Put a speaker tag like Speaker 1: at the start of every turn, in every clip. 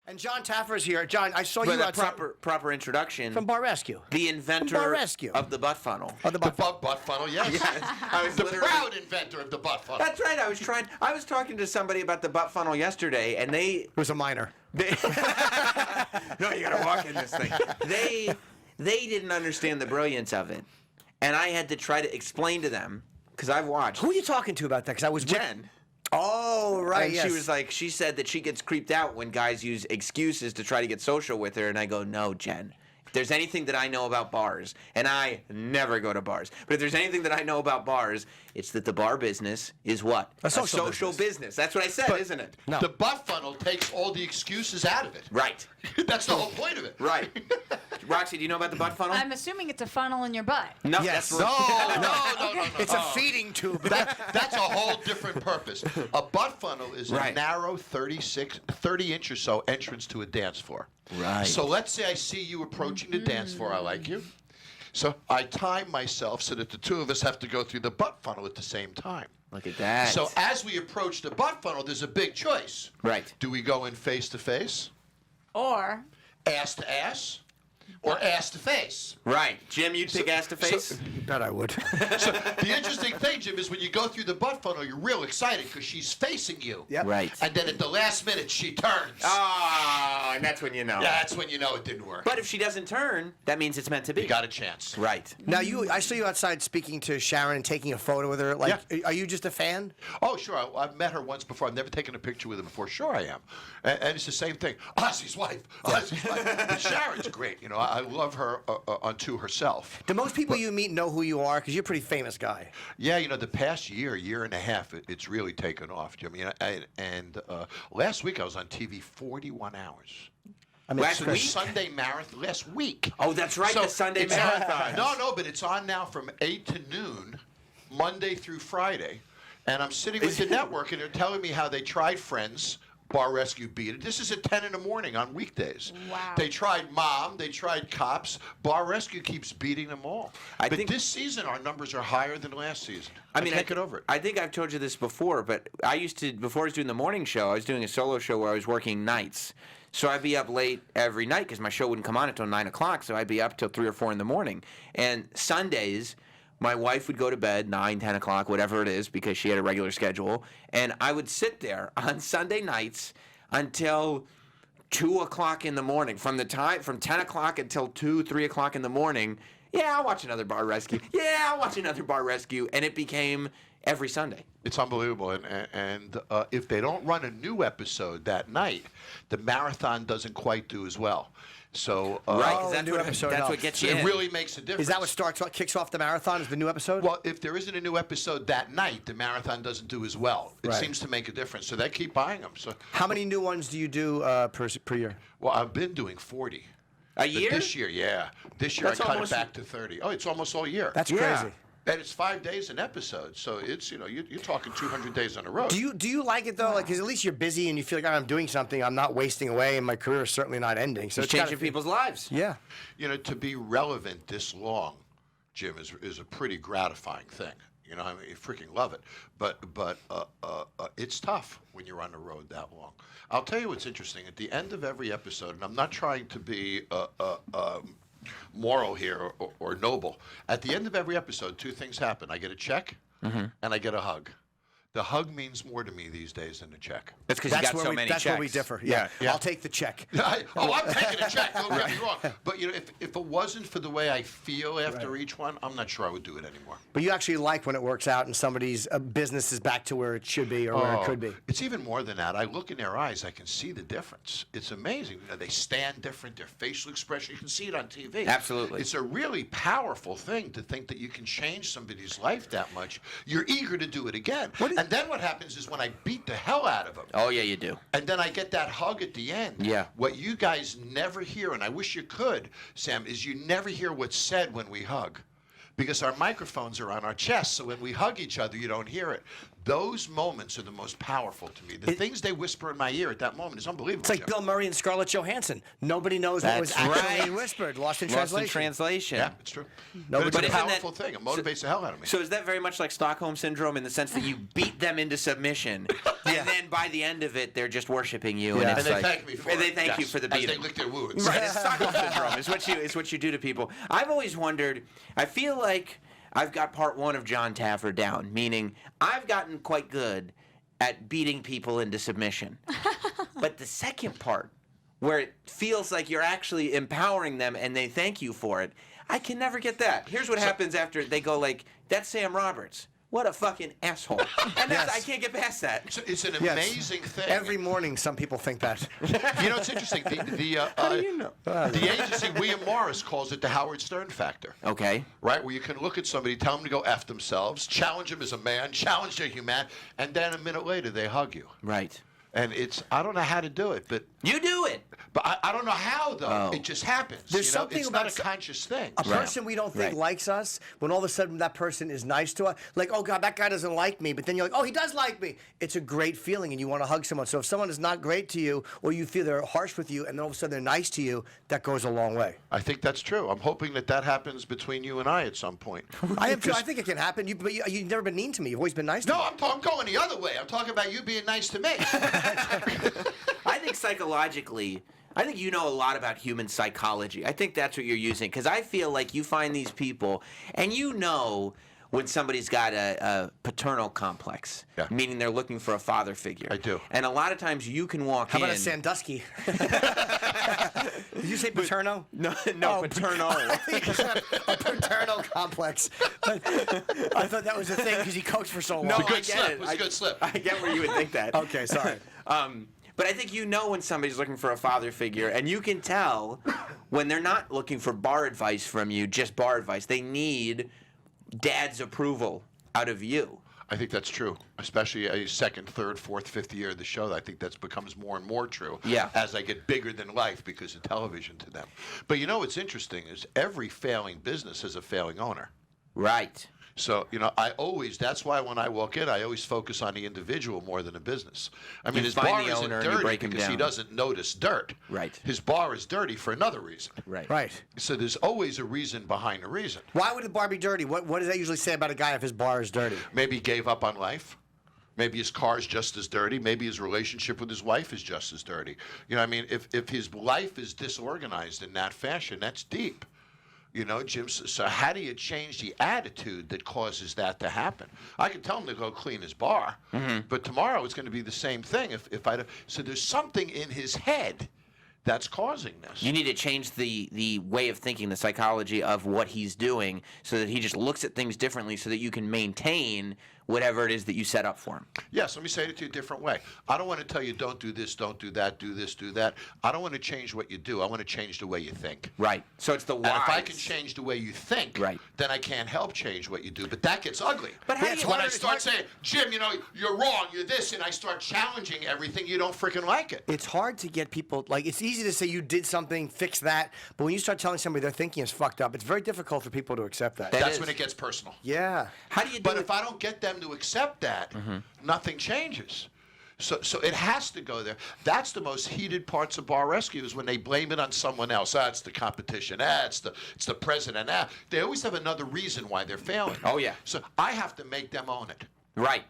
Speaker 1: And Jon Taffer is here. Jon, I saw
Speaker 2: For
Speaker 1: you
Speaker 2: the
Speaker 1: outside
Speaker 2: proper introduction.
Speaker 1: from Bar Rescue.
Speaker 2: The inventor
Speaker 1: Bar Rescue.
Speaker 2: of the butt funnel.
Speaker 1: Oh, the butt funnel.
Speaker 3: Butt funnel, yes.
Speaker 2: I was
Speaker 3: The
Speaker 2: literally-
Speaker 3: proud inventor of the butt funnel.
Speaker 2: That's right. I was talking to somebody about the butt funnel yesterday, and
Speaker 1: It was a minor.
Speaker 2: no, you gotta walk in this thing. They didn't understand the brilliance of it, and I had to try to explain to them because I've watched.
Speaker 1: Who are you talking to about that? Because I was
Speaker 2: Jen.
Speaker 1: Oh, right.
Speaker 2: And
Speaker 1: yes.
Speaker 2: she was like, she said that she gets creeped out when guys use excuses to try to get social with her. And I go, no, Jen. If there's anything that I know about bars, and I never go to bars, but if there's anything that I know about bars, it's that the bar business is what?
Speaker 1: A social
Speaker 2: business. That's what I said, isn't it?
Speaker 1: No.
Speaker 3: The butt funnel takes all the excuses out of it.
Speaker 2: Right.
Speaker 3: That's the whole point of it.
Speaker 2: Right. Roxy, do you know about the butt funnel?
Speaker 4: I'm assuming it's a funnel in your butt.
Speaker 2: No,
Speaker 1: Yes.
Speaker 2: that's
Speaker 3: No.
Speaker 1: It's a feeding tube.
Speaker 3: That's a whole different purpose. A butt funnel is a
Speaker 2: Right.
Speaker 3: narrow 30 inch or so entrance to a dance floor.
Speaker 2: Right.
Speaker 3: So let's say I see you approaching the dance floor. I like you. So I time myself so that the two of us have to go through the butt funnel at the same time.
Speaker 2: Look at that.
Speaker 3: So as we approach the butt funnel, there's a big choice.
Speaker 2: Right.
Speaker 3: Do we go in face to face,
Speaker 4: Or
Speaker 3: ass to ass, or ass to face?
Speaker 2: Right. Jim, you'd pick ass to face?
Speaker 1: You bet I would.
Speaker 3: So the interesting thing, Jim, is when you go through the butt funnel, you're real excited because she's facing you.
Speaker 1: Yep.
Speaker 2: Right.
Speaker 3: And then at the last minute, she turns.
Speaker 2: Oh, and that's when you know.
Speaker 3: That's when you know it didn't work.
Speaker 2: But if she doesn't turn, that means it's meant to be.
Speaker 3: You got a chance.
Speaker 2: Right.
Speaker 1: Now, I saw you outside speaking to Sharon and taking a photo with her. Like, are you just a fan?
Speaker 3: Oh, sure. I've met her once before. I've never taken a picture with her before. Sure, I am. And it's the same thing. Ozzy's wife. Ozzy's wife. But Sharon's great. You know, I love her unto herself.
Speaker 1: Do most people you meet know who you are? Because you're a pretty famous guy.
Speaker 3: Yeah, you know, the past year and a half, it's really taken off, Jimmy. And last week I was on TV 41 hours.
Speaker 1: I mean,
Speaker 2: Last
Speaker 3: So the
Speaker 2: week?
Speaker 3: Sunday marathon last week.
Speaker 2: Oh, that's right, the Sunday
Speaker 3: it's
Speaker 2: marathon.
Speaker 3: No, but it's on now from 8 to noon, Monday through Friday. And I'm sitting with the network, and they're telling me how they tried Friends. Bar Rescue beat it. This is at 10 in the morning on weekdays.
Speaker 4: Wow.
Speaker 3: They tried Mom. They tried Cops. Bar Rescue keeps beating them all.
Speaker 2: I
Speaker 3: but
Speaker 2: think-
Speaker 3: this season, our numbers are higher than last season.
Speaker 2: I mean,
Speaker 3: can't get over it.
Speaker 2: I think I've told you this before, but I used to, before I was doing the morning show, I was doing a solo show where I was working nights. So I'd be up late every night because my show wouldn't come on until 9 o'clock, so I'd be up till 3 or 4 in the morning. And Sundays, my wife would go to bed 9, 10 o'clock, whatever it is, because she had a regular schedule. And I would sit there on Sunday nights until 2 o'clock in the morning. From 10 o'clock until 2, 3 o'clock in the morning, yeah, I'll watch another Bar Rescue. Yeah, I'll watch another Bar Rescue. And it became every Sunday.
Speaker 3: It's unbelievable, and if they don't run a new episode that night, the marathon doesn't quite do as well. So
Speaker 2: Right, 'cause
Speaker 1: the
Speaker 2: that's
Speaker 1: new
Speaker 2: what,
Speaker 1: episode
Speaker 2: that's what
Speaker 1: helps.
Speaker 2: gets you
Speaker 3: it
Speaker 2: in.
Speaker 3: really makes a difference.
Speaker 1: Is that what kicks off the marathon? Is the new episode?
Speaker 3: Well, if there isn't a new episode that night, the marathon doesn't do as well. It
Speaker 1: Right.
Speaker 3: seems to make a difference, so they keep buying them. So,
Speaker 1: How many new ones do you do per year?
Speaker 3: well, I've been doing 40.
Speaker 2: A
Speaker 3: But
Speaker 2: year?
Speaker 3: this year, yeah. This year
Speaker 2: That's
Speaker 3: I cut
Speaker 2: almost-
Speaker 3: it back to 30. Oh, it's almost all year.
Speaker 1: That's
Speaker 2: Yeah.
Speaker 1: crazy.
Speaker 3: And it's 5 days an episode, so it's, you know, you're talking 200 days on the road.
Speaker 1: Do you like it though? Like, because at least you're busy and you feel like I'm doing something. I'm not wasting away, and my career is certainly not ending. So
Speaker 2: It's
Speaker 1: it's gotta
Speaker 2: changing
Speaker 1: be-
Speaker 2: people's lives.
Speaker 1: Yeah.
Speaker 3: You know, to be relevant this long, Jim, is a pretty gratifying thing. You know, I mean, you freaking love it. But it's tough when you're on the road that long. I'll tell you what's interesting. At the end of every episode, and I'm not trying to be moral here or noble. At the end of every episode, two things happen. I get a check and I get a hug. The hug means more to me these days than the check.
Speaker 2: That's because you got
Speaker 1: where
Speaker 2: so
Speaker 1: we,
Speaker 2: many
Speaker 1: that's
Speaker 2: checks.
Speaker 1: where we differ. Yeah.
Speaker 3: Yeah.
Speaker 1: I'll take the check.
Speaker 3: I'm taking a check. Don't get me wrong. But you know, if it wasn't for the way I feel after each one, I'm not sure I would do it anymore.
Speaker 1: But you actually like when it works out and somebody's business is back to where it should be or where it could be.
Speaker 3: It's even more than that. I look in their eyes, I can see the difference. It's amazing. You know, they stand different, their facial expression, you can see it on TV.
Speaker 2: Absolutely.
Speaker 3: It's a really powerful thing to think that you can change somebody's life that much. You're eager to do it again. And then what happens is when I beat the hell out of them,
Speaker 2: Oh, yeah, you do.
Speaker 3: and then I get that hug at the end.
Speaker 2: Yeah.
Speaker 3: What you guys never hear, and I wish you could, Sam, is you never hear what's said when we hug. Because our microphones are on our chests, so when we hug each other, you don't hear it. Those moments are the most powerful to me. The things they whisper in my ear at that moment is unbelievable.
Speaker 1: It's like
Speaker 3: Jim.
Speaker 1: Bill Murray and Scarlett Johansson. Nobody knows what was
Speaker 2: That's
Speaker 1: actually
Speaker 2: right.
Speaker 1: whispered. Lost in
Speaker 2: Lost
Speaker 1: translation.
Speaker 2: in translation.
Speaker 3: Yeah, it's true.
Speaker 1: No,
Speaker 3: but it's
Speaker 1: but
Speaker 3: a
Speaker 2: isn't that-
Speaker 3: powerful thing. It motivates the hell out of me.
Speaker 2: So is that very much like Stockholm Syndrome in the sense that you beat them into submission, and then by the end of it, they're just worshiping you,
Speaker 1: Yeah.
Speaker 2: and it's
Speaker 3: And they
Speaker 2: like,
Speaker 3: thank me for
Speaker 2: and
Speaker 3: it.
Speaker 2: they thank you
Speaker 3: Yes,
Speaker 2: for the
Speaker 3: as
Speaker 2: beating.
Speaker 3: they lick their wounds.
Speaker 2: Right, it's Stockholm Syndrome. It's what you do to people. I've always wondered. I feel like I've got part one of Jon Taffer down, meaning I've gotten quite good at beating people into submission. But the second part, where it feels like you're actually empowering them and they thank you for it, I can never get that. Here's what happens after they go like, "That's Sam Roberts. What a fucking asshole." And that's, I can't get past that.
Speaker 3: It's an
Speaker 1: Yes.
Speaker 3: amazing thing.
Speaker 1: Every morning, some people think that.
Speaker 3: You know, it's interesting.
Speaker 2: How do you know?
Speaker 3: The agency William Morris calls it the Howard Stern factor.
Speaker 2: Okay.
Speaker 3: Right, where you can look at somebody, tell them to go F themselves, challenge them as a man, challenge their humanity, and then a minute later they hug you.
Speaker 2: Right.
Speaker 3: And I don't know how to do it, but
Speaker 2: You do it.
Speaker 3: I don't know how though.
Speaker 2: Oh.
Speaker 3: It just happens.
Speaker 1: There's
Speaker 3: you know?
Speaker 1: something
Speaker 3: it's
Speaker 1: about
Speaker 3: not a conscious thing.
Speaker 1: A person we don't think
Speaker 2: Right.
Speaker 1: likes us, when all of a sudden that person is nice to us, like, oh God, that guy doesn't like me, but then you're like, oh, he does like me. It's a great feeling and you want to hug someone. So if someone is not great to you, or you feel they're harsh with you, and then all of a sudden they're nice to you, that goes a long way.
Speaker 3: I think that's true. I'm hoping that happens between you and I at some point.
Speaker 1: I am too. I think it can happen. But you've never been mean to me. You've always been nice to me.
Speaker 3: No, I'm going the other way. I'm talking about you being nice to me.
Speaker 2: I think psychologically, I think you know a lot about human psychology. I think that's what you're using because I feel like you find these people and you know when somebody's got a paternal complex,
Speaker 3: Yeah.
Speaker 2: meaning they're looking for a father figure.
Speaker 3: I do.
Speaker 2: And a lot of times you can walk
Speaker 1: How
Speaker 2: in.
Speaker 1: about a Sandusky? Did you say paterno?
Speaker 2: No,
Speaker 1: Oh,
Speaker 2: paternal.
Speaker 1: a paternal complex. I thought that was a thing because he coached for so long.
Speaker 2: No,
Speaker 3: It's a good
Speaker 2: I get
Speaker 3: slip.
Speaker 2: it.
Speaker 3: It was a good slip.
Speaker 2: I get where you would think that.
Speaker 1: Okay, sorry.
Speaker 2: But I think you know when somebody's looking for a father figure, and you can tell when they're not looking for bar advice from you, just bar advice. They need dad's approval out of you.
Speaker 3: I think that's true, especially a second, third, fourth, fifth year of the show. I think that becomes more and more true
Speaker 2: Yeah.
Speaker 3: as I get bigger than life because of television to them. But you know what's interesting is every failing business has a failing owner.
Speaker 2: Right.
Speaker 3: So, that's why when I walk in, I always focus on the individual more than the business. I mean,
Speaker 2: You
Speaker 3: his
Speaker 2: find
Speaker 3: bar
Speaker 2: the
Speaker 3: isn't
Speaker 2: owner and you
Speaker 3: dirty
Speaker 2: break him
Speaker 3: because he
Speaker 2: down.
Speaker 3: doesn't notice dirt.
Speaker 2: Right.
Speaker 3: His bar is dirty for another reason.
Speaker 2: Right.
Speaker 1: Right.
Speaker 3: So there's always a reason behind the reason.
Speaker 1: Why would the bar be dirty? What does that usually say about a guy if his bar is dirty?
Speaker 3: Maybe he gave up on life. Maybe his car is just as dirty. Maybe his relationship with his wife is just as dirty. You know, I mean, if his life is disorganized in that fashion, that's deep. You know, Jim, so how do you change the attitude that causes that to happen? I can tell him to go clean his bar, but tomorrow it's going to be the same thing. So there's something in his head that's causing this.
Speaker 2: You need to change the way of thinking, the psychology of what he's doing, so that he just looks at things differently, so that you can maintain whatever it is that you set up for him.
Speaker 3: Yes, let me say it to you a different way. I don't want to tell you don't do this, don't do that, do this, do that. I don't want to change what you do. I want to change the way you think.
Speaker 2: Right. So it's the why.
Speaker 3: And if I can change the way you think,
Speaker 2: Right.
Speaker 3: then I can't help change what you do. But that gets ugly.
Speaker 2: But how do
Speaker 3: It's
Speaker 2: you
Speaker 3: when
Speaker 2: learn-
Speaker 3: I start saying, Jim, you're wrong, you're this, and I start challenging everything, you don't freaking like it.
Speaker 1: It's hard to get people, like, it's easy to say you did something, fix that, but when you start telling somebody their thinking is fucked up, it's very difficult for people to accept that.
Speaker 2: That
Speaker 3: That's
Speaker 2: is.
Speaker 3: when it gets personal.
Speaker 1: Yeah.
Speaker 2: How do you do
Speaker 3: But
Speaker 2: it?
Speaker 3: if I don't get them to accept that, nothing changes. So it has to go there. That's the most heated parts of bar rescue is when they blame it on someone else. It's the competition. It's the president. They always have another reason why they're failing.
Speaker 2: Oh, yeah.
Speaker 3: So I have to make them own it.
Speaker 2: Right.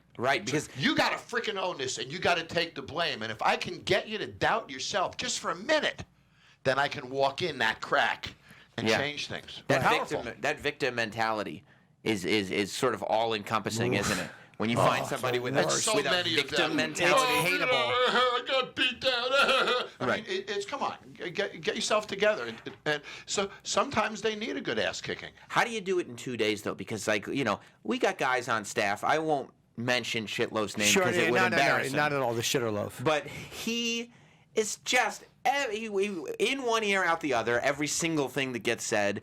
Speaker 2: Because
Speaker 3: You got to freaking own this, and you got to take the blame. And if I can get you to doubt yourself just for a minute, then I can walk in that crack and
Speaker 2: Yeah.
Speaker 3: change things.
Speaker 2: that
Speaker 3: Powerful.
Speaker 2: victim mentality is sort of all encompassing, isn't it? When you find somebody with a,
Speaker 3: And so
Speaker 2: with a
Speaker 3: many of
Speaker 2: victim
Speaker 3: them.
Speaker 2: mentality.
Speaker 1: hateable.
Speaker 3: I got beat down. I
Speaker 2: Right.
Speaker 3: mean, it's come on, get yourself together. And so sometimes they need a good ass kicking.
Speaker 2: How do you do it in 2 days though? Because we got guys on staff. I won't mention Shitloaf's name
Speaker 1: Sure,
Speaker 2: because it would embarrass him.
Speaker 1: not at all. The shitter loaf.
Speaker 2: But he is just in one ear, out the other. Every single thing that gets said,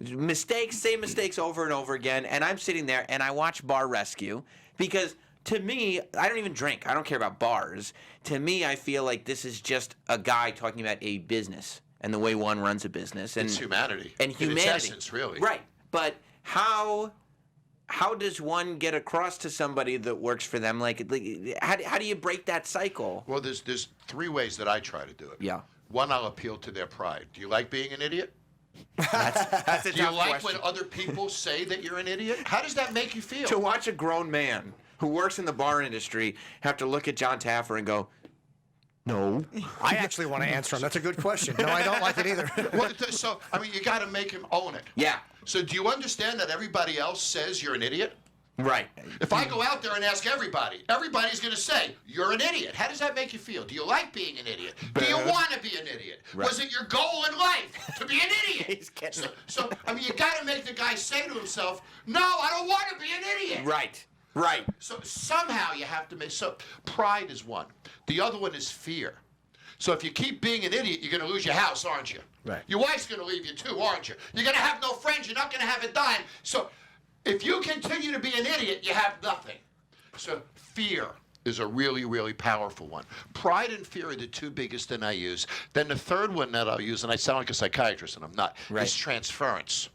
Speaker 2: same mistakes over and over again. And I'm sitting there and I watch Bar Rescue because to me, I don't even drink. I don't care about bars. To me, I feel like this is just a guy talking about a business and the way one runs a business. And
Speaker 3: It's humanity.
Speaker 2: And
Speaker 3: In
Speaker 2: humanity.
Speaker 3: its essence, really.
Speaker 2: Right. But how how does one get across to somebody that works for them? Like how do you break that cycle?
Speaker 3: Well, there's 3 ways that I try to do it.
Speaker 2: Yeah.
Speaker 3: One, I'll appeal to their pride. Do you like being an idiot?
Speaker 2: That's a
Speaker 3: Do you
Speaker 2: tough
Speaker 3: like
Speaker 2: question.
Speaker 3: when other people say that you're an idiot? How does that make you feel?
Speaker 2: To watch a grown man who works in the bar industry have to look at Jon Taffer and go, no.
Speaker 1: I actually want to answer him. That's a good question. No, I don't like it either.
Speaker 3: Well, so, I mean, you got to make him own it.
Speaker 2: Yeah.
Speaker 3: So do you understand that everybody else says you're an idiot?
Speaker 2: Right.
Speaker 3: If I go out there and ask everybody, everybody's going to say, you're an idiot. How does that make you feel? Do you like being an idiot? Do you want to be an idiot?
Speaker 2: Right.
Speaker 3: Was it your goal in life to be an idiot?
Speaker 2: He's getting
Speaker 3: So, I mean, you got to make the guy say to himself, no, I don't want to be an idiot.
Speaker 2: Right. Right.
Speaker 3: So somehow you have to make, so pride is one. The other one is fear. So if you keep being an idiot, you're going to lose your house, aren't you?
Speaker 1: Right.
Speaker 3: Your wife's going to leave you too, aren't you? You're going to have no friends. You're not going to have a dime. So if you continue to be an idiot, you have nothing. So fear is a really, really powerful one. Pride and fear are the 2 biggest that I use. Then the third one that I'll use, and I sound like a psychiatrist, and I'm not,
Speaker 2: Right.
Speaker 3: is transference.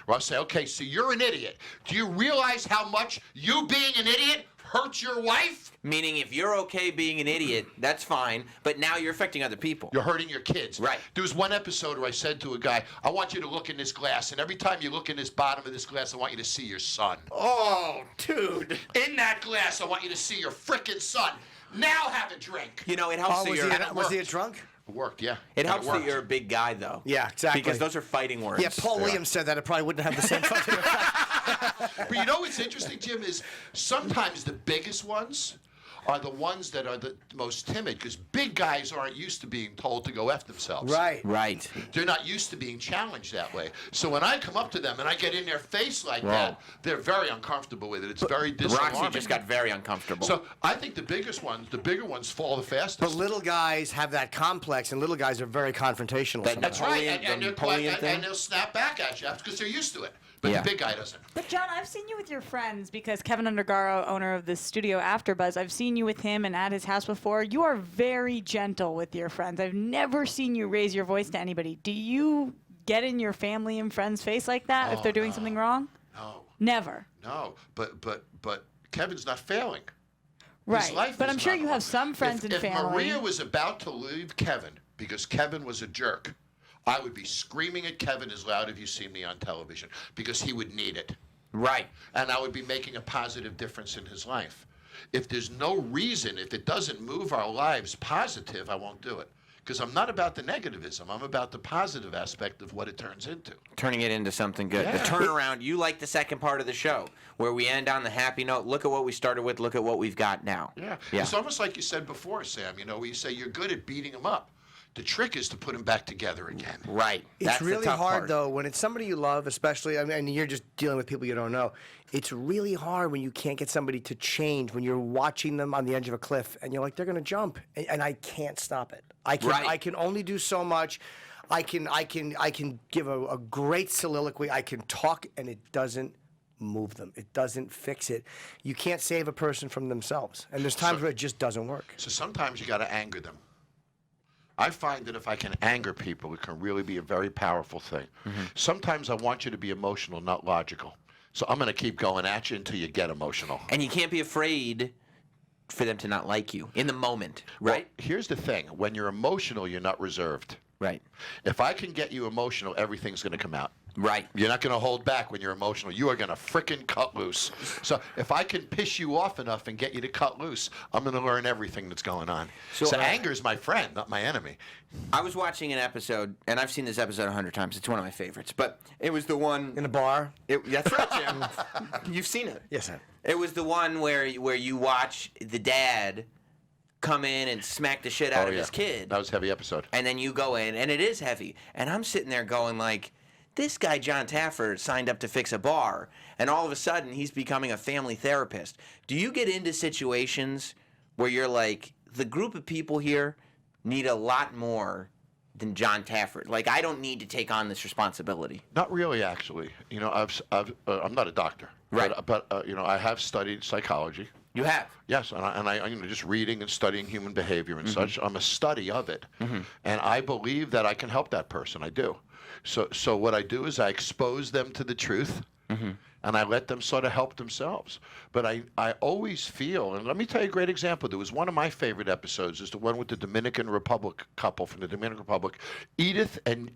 Speaker 3: Where I'll say, okay, so you're an idiot. Do you realize how much you being an idiot hurts your wife?
Speaker 2: Meaning if you're okay being an idiot, that's fine, but now you're affecting other people.
Speaker 3: You're hurting your kids.
Speaker 2: Right.
Speaker 3: There was one episode where I said to a guy, I want you to look in this glass, and every time you look in this bottom of this glass, I want you to see your son.
Speaker 2: Oh, dude.
Speaker 3: In that glass, I want you to see your frickin' son. Now have a drink.
Speaker 2: You know, it helps
Speaker 1: Oh,
Speaker 2: that
Speaker 1: was
Speaker 2: you're...
Speaker 1: was he a drunk?
Speaker 3: It worked, yeah.
Speaker 2: It
Speaker 3: And
Speaker 2: helps that
Speaker 3: worked.
Speaker 2: you're a big guy, though.
Speaker 1: Yeah, exactly.
Speaker 2: Because those are fighting words.
Speaker 1: Yeah, Paul Williams said that. It probably wouldn't have the same fucking effect.
Speaker 3: But you know what's interesting, Jim, is sometimes the biggest ones are the ones that are the most timid, because big guys aren't used to being told to go F themselves.
Speaker 1: Right.
Speaker 2: Right.
Speaker 3: They're not used to being challenged that way. So when I come up to them and I get in their face like that, they're very uncomfortable with it. It's very disarming.
Speaker 2: Roxy just got very uncomfortable.
Speaker 3: So I think the bigger ones fall the fastest.
Speaker 1: But little guys have that complex, and little guys are very confrontational.
Speaker 3: That's right,
Speaker 2: Napoleon-
Speaker 3: and
Speaker 2: the
Speaker 3: they're quite,
Speaker 2: Napoleon thing?
Speaker 3: and they'll snap back at you because they're used to it. But
Speaker 2: Yeah.
Speaker 3: the big guy doesn't.
Speaker 4: But John, I've seen you with your friends because Kevin Undergaro, owner of the studio AfterBuzz, I've seen you with him and at his house before. You are very gentle with your friends. I've never seen you raise your voice to anybody. Do you get in your family and friends' face like that if they're doing something wrong?
Speaker 3: No,
Speaker 4: Never.
Speaker 3: no. But Kevin's not failing. His
Speaker 4: Right.
Speaker 3: life
Speaker 4: But
Speaker 3: is
Speaker 4: I'm sure
Speaker 3: not
Speaker 4: you
Speaker 3: on.
Speaker 4: have some friends and
Speaker 3: if
Speaker 4: family.
Speaker 3: Maria was about to leave Kevin because Kevin was a jerk, I would be screaming at Kevin as loud as you see me on television because he would need it.
Speaker 2: Right.
Speaker 3: And I would be making a positive difference in his life. If there's no reason, if it doesn't move our lives positive, I won't do it. Because I'm not about the negativism. I'm about the positive aspect of what it turns into.
Speaker 2: Turning it into something good.
Speaker 3: Yeah.
Speaker 2: The turnaround. You like the second part of the show where we end on the happy note. Look at what we started with. Look at what we've got now.
Speaker 3: Yeah.
Speaker 2: Yeah.
Speaker 3: It's almost like you said before, Sam, where you say you're good at beating them up. The trick is to put them back together again.
Speaker 2: Right.
Speaker 1: It's
Speaker 2: That's the
Speaker 1: really
Speaker 2: tough
Speaker 1: hard,
Speaker 2: part.
Speaker 1: though, when it's somebody you love, especially, I mean, and you're just dealing with people you don't know. It's really hard when you can't get somebody to change, when you're watching them on the edge of a cliff, and you're like, they're going to jump, and I can't stop it. I can only do so much. I can give a great soliloquy. I can talk, and it doesn't move them. It doesn't fix it. You can't save a person from themselves, and there's times where it just doesn't work.
Speaker 3: So sometimes you got to anger them. I find that if I can anger people, it can really be a very powerful thing. Sometimes I want you to be emotional, not logical. So I'm going to keep going at you until you get emotional.
Speaker 2: And you can't be afraid for them to not like you in the moment, right?
Speaker 3: Well, here's the thing. When you're emotional, you're not reserved.
Speaker 2: Right.
Speaker 3: If I can get you emotional, everything's going to come out.
Speaker 2: Right.
Speaker 3: You're not going to hold back when you're emotional. You are going to frickin' cut loose. So if I can piss you off enough and get you to cut loose, I'm going to learn everything that's going on. So anger is my friend, not my enemy.
Speaker 2: I was watching an episode, and I've seen this episode 100 times. It's one of my favorites. But it was the one...
Speaker 1: In a bar?
Speaker 2: That's right, Jim. You've seen it.
Speaker 1: Yes, sir.
Speaker 2: It was the one where you watch the dad come in and smack the shit out of his kid.
Speaker 3: That was a heavy episode.
Speaker 2: And then you go in, and it is heavy. And I'm sitting there going like, this guy, Jon Taffer, signed up to fix a bar, and all of a sudden he's becoming a family therapist. Do you get into situations where you're like, the group of people here need a lot more than Jon Taffer? Like, I don't need to take on this responsibility.
Speaker 3: Not really, actually. I'm not a doctor.
Speaker 2: Right.
Speaker 3: But I have studied psychology.
Speaker 2: You have.
Speaker 3: Yes, and I just reading and studying human behavior and such. I'm a study of it, and I believe that I can help that person. I do. So what I do is I expose them to the truth, And I let them sort of help themselves. But I always feel, and let me tell you a great example. There was one of my favorite episodes, is the one with the Dominican Republic couple from the Dominican Republic, Edith and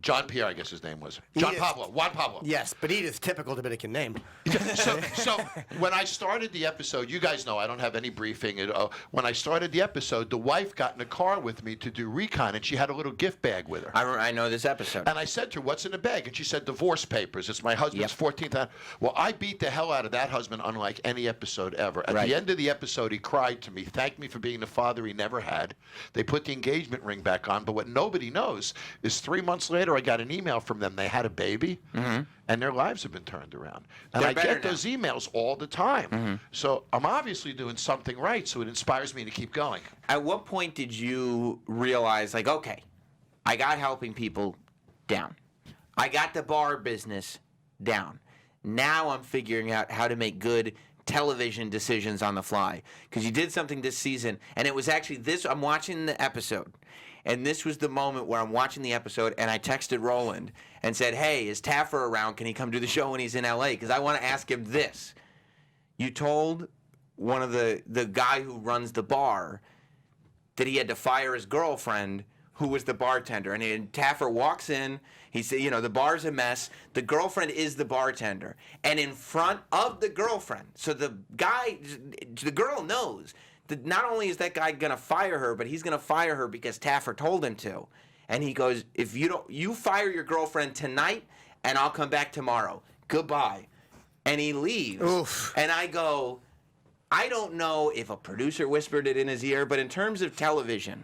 Speaker 3: John Pierre, I guess his name was. Juan Pablo.
Speaker 1: Yes, but Edith, typical Dominican name.
Speaker 3: So when I started the episode, you guys know I don't have any briefing. When I started the episode, the wife got in the car with me to do recon, and she had a little gift bag with her.
Speaker 2: I know this episode.
Speaker 3: And I said to her, "What's in the bag?" And she said, "Divorce papers. It's my husband's 14th." Well, I beat the hell out of that husband unlike any episode ever. At the end of the episode, he cried to me, thanked me for being the father he never had. They put the engagement ring back on, but what nobody knows is 3 months later, I got an email from them. They had a baby, and their lives have been turned around. And
Speaker 2: They're
Speaker 3: I
Speaker 2: better
Speaker 3: get those emails all the time. So I'm obviously doing something right, so it inspires me to keep going.
Speaker 2: At what point did you realize, like, okay, I got helping people down. I got the bar business down. Now I'm figuring out how to make good television decisions on the fly. Because you did something this season, and it was actually this, I'm watching the episode, and this was the moment where I'm watching the episode, and I texted Roland and said, hey, is Taffer around? Can he come do the show when he's in L.A.? Because I want to ask him this. You told one of the guy who runs the bar that he had to fire his girlfriend, who was the bartender. And Taffer walks in. He said, you know, the bar's a mess. The girlfriend is the bartender. And in front of the girlfriend, so the girl knows that not only is that guy going to fire her, but he's going to fire her because Taffer told him to. And he goes, if you fire your girlfriend tonight, and I'll come back tomorrow. Goodbye. And he leaves.
Speaker 1: Oof.
Speaker 2: And I go, I don't know if a producer whispered it in his ear, but in terms of television,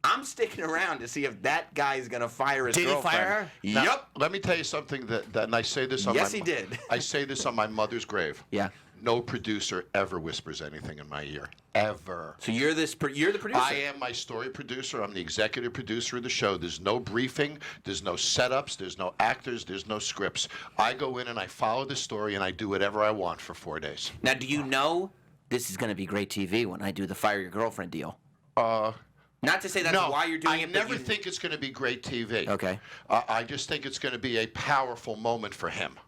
Speaker 2: I'm sticking around to see if that guy's going to fire his girlfriend.
Speaker 1: Did he fire her?
Speaker 3: Now,
Speaker 2: Yep.
Speaker 3: let me tell you something and I say this on
Speaker 2: Yes, he did.
Speaker 3: I say this on my mother's grave.
Speaker 2: Yeah.
Speaker 3: No producer ever whispers anything in my ear. Ever.
Speaker 2: So you're the producer.
Speaker 3: I am my story producer. I'm the executive producer of the show. There's no briefing. There's no setups. There's no actors. There's no scripts. I go in and I follow the story and I do whatever I want for 4 days.
Speaker 2: Now, do you know this is going to be great TV when I do the fire your girlfriend deal? Not to say that's
Speaker 3: No,
Speaker 2: why you're doing
Speaker 3: I
Speaker 2: it. But
Speaker 3: never think it's going to be great TV.
Speaker 2: Okay.
Speaker 3: I just think it's going to be a powerful moment for him.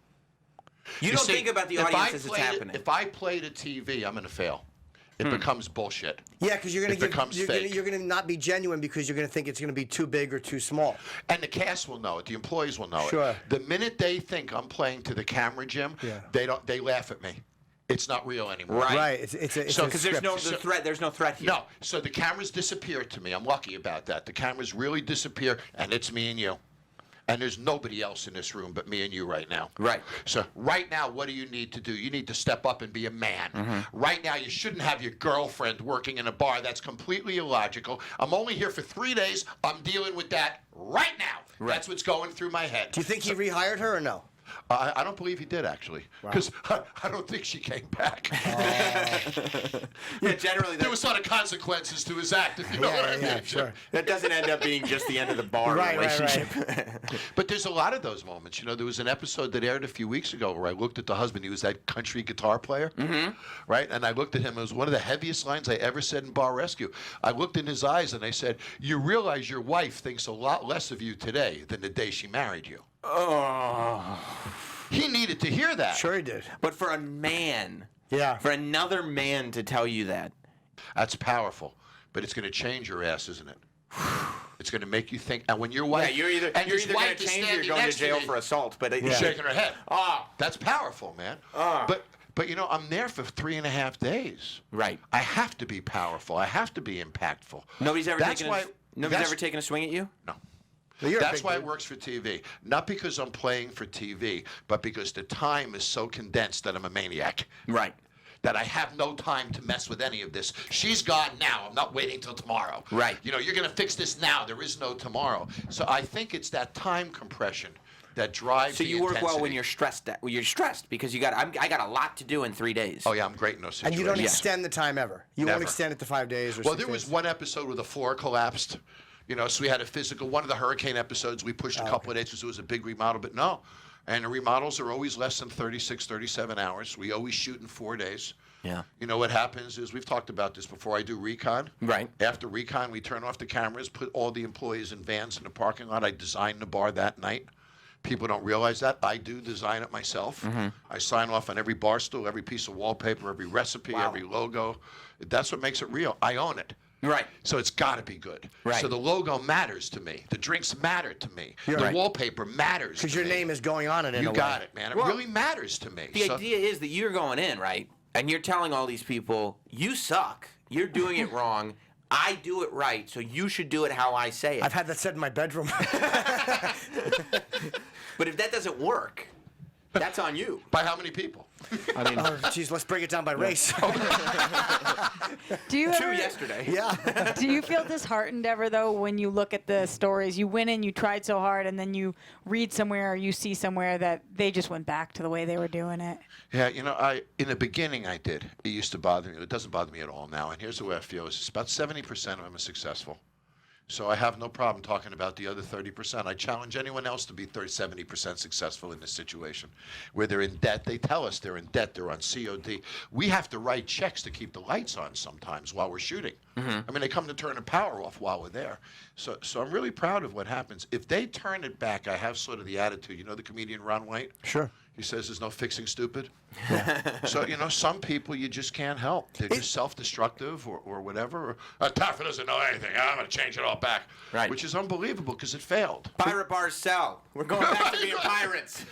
Speaker 2: You don't
Speaker 3: see,
Speaker 2: think about the
Speaker 3: if
Speaker 2: audience
Speaker 3: I
Speaker 2: as it's
Speaker 3: play it-
Speaker 2: happening.
Speaker 3: If I play the TV, I'm going to fail. It becomes bullshit.
Speaker 1: Yeah, because you're
Speaker 3: It becomes fake.
Speaker 1: you're gonna not be genuine because you're gonna think it's gonna be too big or too small.
Speaker 3: And the cast will know it. The employees will know
Speaker 1: Sure.
Speaker 3: it. The minute they think I'm playing to the camera, Jim,
Speaker 1: Yeah.
Speaker 3: they laugh at me. It's not real anymore.
Speaker 2: Right.
Speaker 1: Right. It's a
Speaker 3: So-
Speaker 1: a
Speaker 2: Because there's no
Speaker 1: script.
Speaker 2: threat. There's no threat here.
Speaker 3: No. So the cameras disappear to me. I'm lucky about that. The cameras really disappear, and it's me and you. And there's nobody else in this room but me and you right now.
Speaker 2: Right.
Speaker 3: So right now, what do you need to do? You need to step up and be a man. Right now, you shouldn't have your girlfriend working in a bar. That's completely illogical. I'm only here for 3 days. I'm dealing with that right now.
Speaker 2: Right.
Speaker 3: That's what's going through my head.
Speaker 1: Do you think he rehired her or no?
Speaker 3: I don't believe he did, actually. Because I don't think she came back.
Speaker 2: Yeah, generally
Speaker 3: There was sort of consequences to his act, if you know what I mean.
Speaker 1: Yeah, sure.
Speaker 2: that doesn't end up being just the end of the bar
Speaker 1: Right,
Speaker 2: relationship.
Speaker 3: But there's a lot of those moments. You know, there was an episode that aired a few weeks ago where I looked at the husband. He was that country guitar player, right? And I looked at him. It was one of the heaviest lines I ever said in Bar Rescue. I looked in his eyes and I said, you realize your wife thinks a lot less of you today than the day she married you.
Speaker 2: Oh.
Speaker 3: He needed to hear that.
Speaker 1: Sure he did.
Speaker 2: But for a man,
Speaker 1: Yeah.
Speaker 2: for another man to tell you that,
Speaker 3: That's powerful. But it's going to change your ass, isn't it? It's going to make you think. And when your wife,
Speaker 2: you're either
Speaker 3: and
Speaker 2: going
Speaker 3: his
Speaker 2: to
Speaker 3: wife is
Speaker 2: change or
Speaker 3: standing
Speaker 2: you're going
Speaker 3: next
Speaker 2: to jail
Speaker 3: me,
Speaker 2: for assault. But
Speaker 3: she's shaking her head.
Speaker 2: Ah.
Speaker 3: That's powerful, man. But you know, I'm there for 3.5 days.
Speaker 2: Right.
Speaker 3: I have to be powerful. I have to be impactful.
Speaker 2: Nobody's ever
Speaker 3: That's
Speaker 2: taken
Speaker 3: why,
Speaker 2: nobody's
Speaker 3: that's-
Speaker 2: ever taken a swing at you?
Speaker 3: No.
Speaker 1: Well, you're a
Speaker 3: That's
Speaker 1: big
Speaker 3: why
Speaker 1: dude.
Speaker 3: it works for TV. Not because I'm playing for TV, but because the time is so condensed that I'm a maniac.
Speaker 2: Right.
Speaker 3: That I have no time to mess with any of this. She's gone now. I'm not waiting till tomorrow.
Speaker 2: Right.
Speaker 3: You know, you're going to fix this now. There is no tomorrow. So I think it's that time compression that drives
Speaker 2: So
Speaker 3: the
Speaker 2: you work well when
Speaker 3: intensity.
Speaker 2: you're stressed. Well, you're stressed because I got a lot to do in 3 days.
Speaker 3: Oh, yeah, I'm great in those
Speaker 1: And
Speaker 3: situations.
Speaker 1: you don't
Speaker 2: Yeah.
Speaker 1: extend the time ever. You won't
Speaker 3: Never.
Speaker 1: extend it to 5 days or
Speaker 3: Well,
Speaker 1: 6
Speaker 3: there was
Speaker 1: days.
Speaker 3: one episode where the floor collapsed. You know, so we had a physical. One of the hurricane episodes, we pushed a couple of days because it was a big remodel, but no. And the remodels are always less than 36, 37 hours. We always shoot in 4 days.
Speaker 2: Yeah.
Speaker 3: You know what happens is, we've talked about this before. I do recon.
Speaker 2: Right.
Speaker 3: After recon, we turn off the cameras, put all the employees in vans in the parking lot. I design the bar that night. People don't realize that. I do design it myself. I sign off on every bar stool, every piece of wallpaper, every recipe, every logo. That's what makes it real. I own it.
Speaker 2: Right.
Speaker 3: So it's got to be good.
Speaker 2: Right.
Speaker 3: So the logo matters to me. The drinks matter to me. The
Speaker 1: right.
Speaker 3: wallpaper matters to me.
Speaker 1: Because your name is going on it in a
Speaker 3: You
Speaker 1: way.
Speaker 3: got it, man. It really matters to me.
Speaker 2: The idea is that you're going in, right? And you're telling all these people, you suck. You're doing it wrong. I do it right, so you should do it how I say it.
Speaker 1: I've had that said in my bedroom.
Speaker 2: But if that doesn't work, that's on you.
Speaker 3: By how many people?
Speaker 2: I mean,
Speaker 1: Oh, geez, let's break it down by race.
Speaker 4: Do you
Speaker 2: two
Speaker 4: ever,
Speaker 2: yesterday.
Speaker 1: Yeah.
Speaker 4: do you feel disheartened ever though when you look at the stories? You went in, you tried so hard, and then you read somewhere or you see somewhere that they just went back to the way they were doing it.
Speaker 3: Yeah, you know, in the beginning I did. It used to bother me. It doesn't bother me at all now. And here's the way I feel: is it's about 70% of them are successful. So I have no problem talking about the other 30%. I challenge anyone else to be 70% successful in this situation. Where they're in debt, they tell us they're in debt, they're on COD. We have to write checks to keep the lights on sometimes while we're shooting. I mean, they come to turn the power off while we're there. So I'm really proud of what happens. If they turn it back, I have sort of the attitude. You know the comedian Ron White?
Speaker 1: Sure.
Speaker 3: He says there's no fixing stupid. So, you know, some people you just can't help. They're just self-destructive or whatever. Taffer doesn't know anything. I'm going to change it all back.
Speaker 2: Right.
Speaker 3: Which is unbelievable because it failed.
Speaker 2: Pirate bars sell. We're going back to being pirates.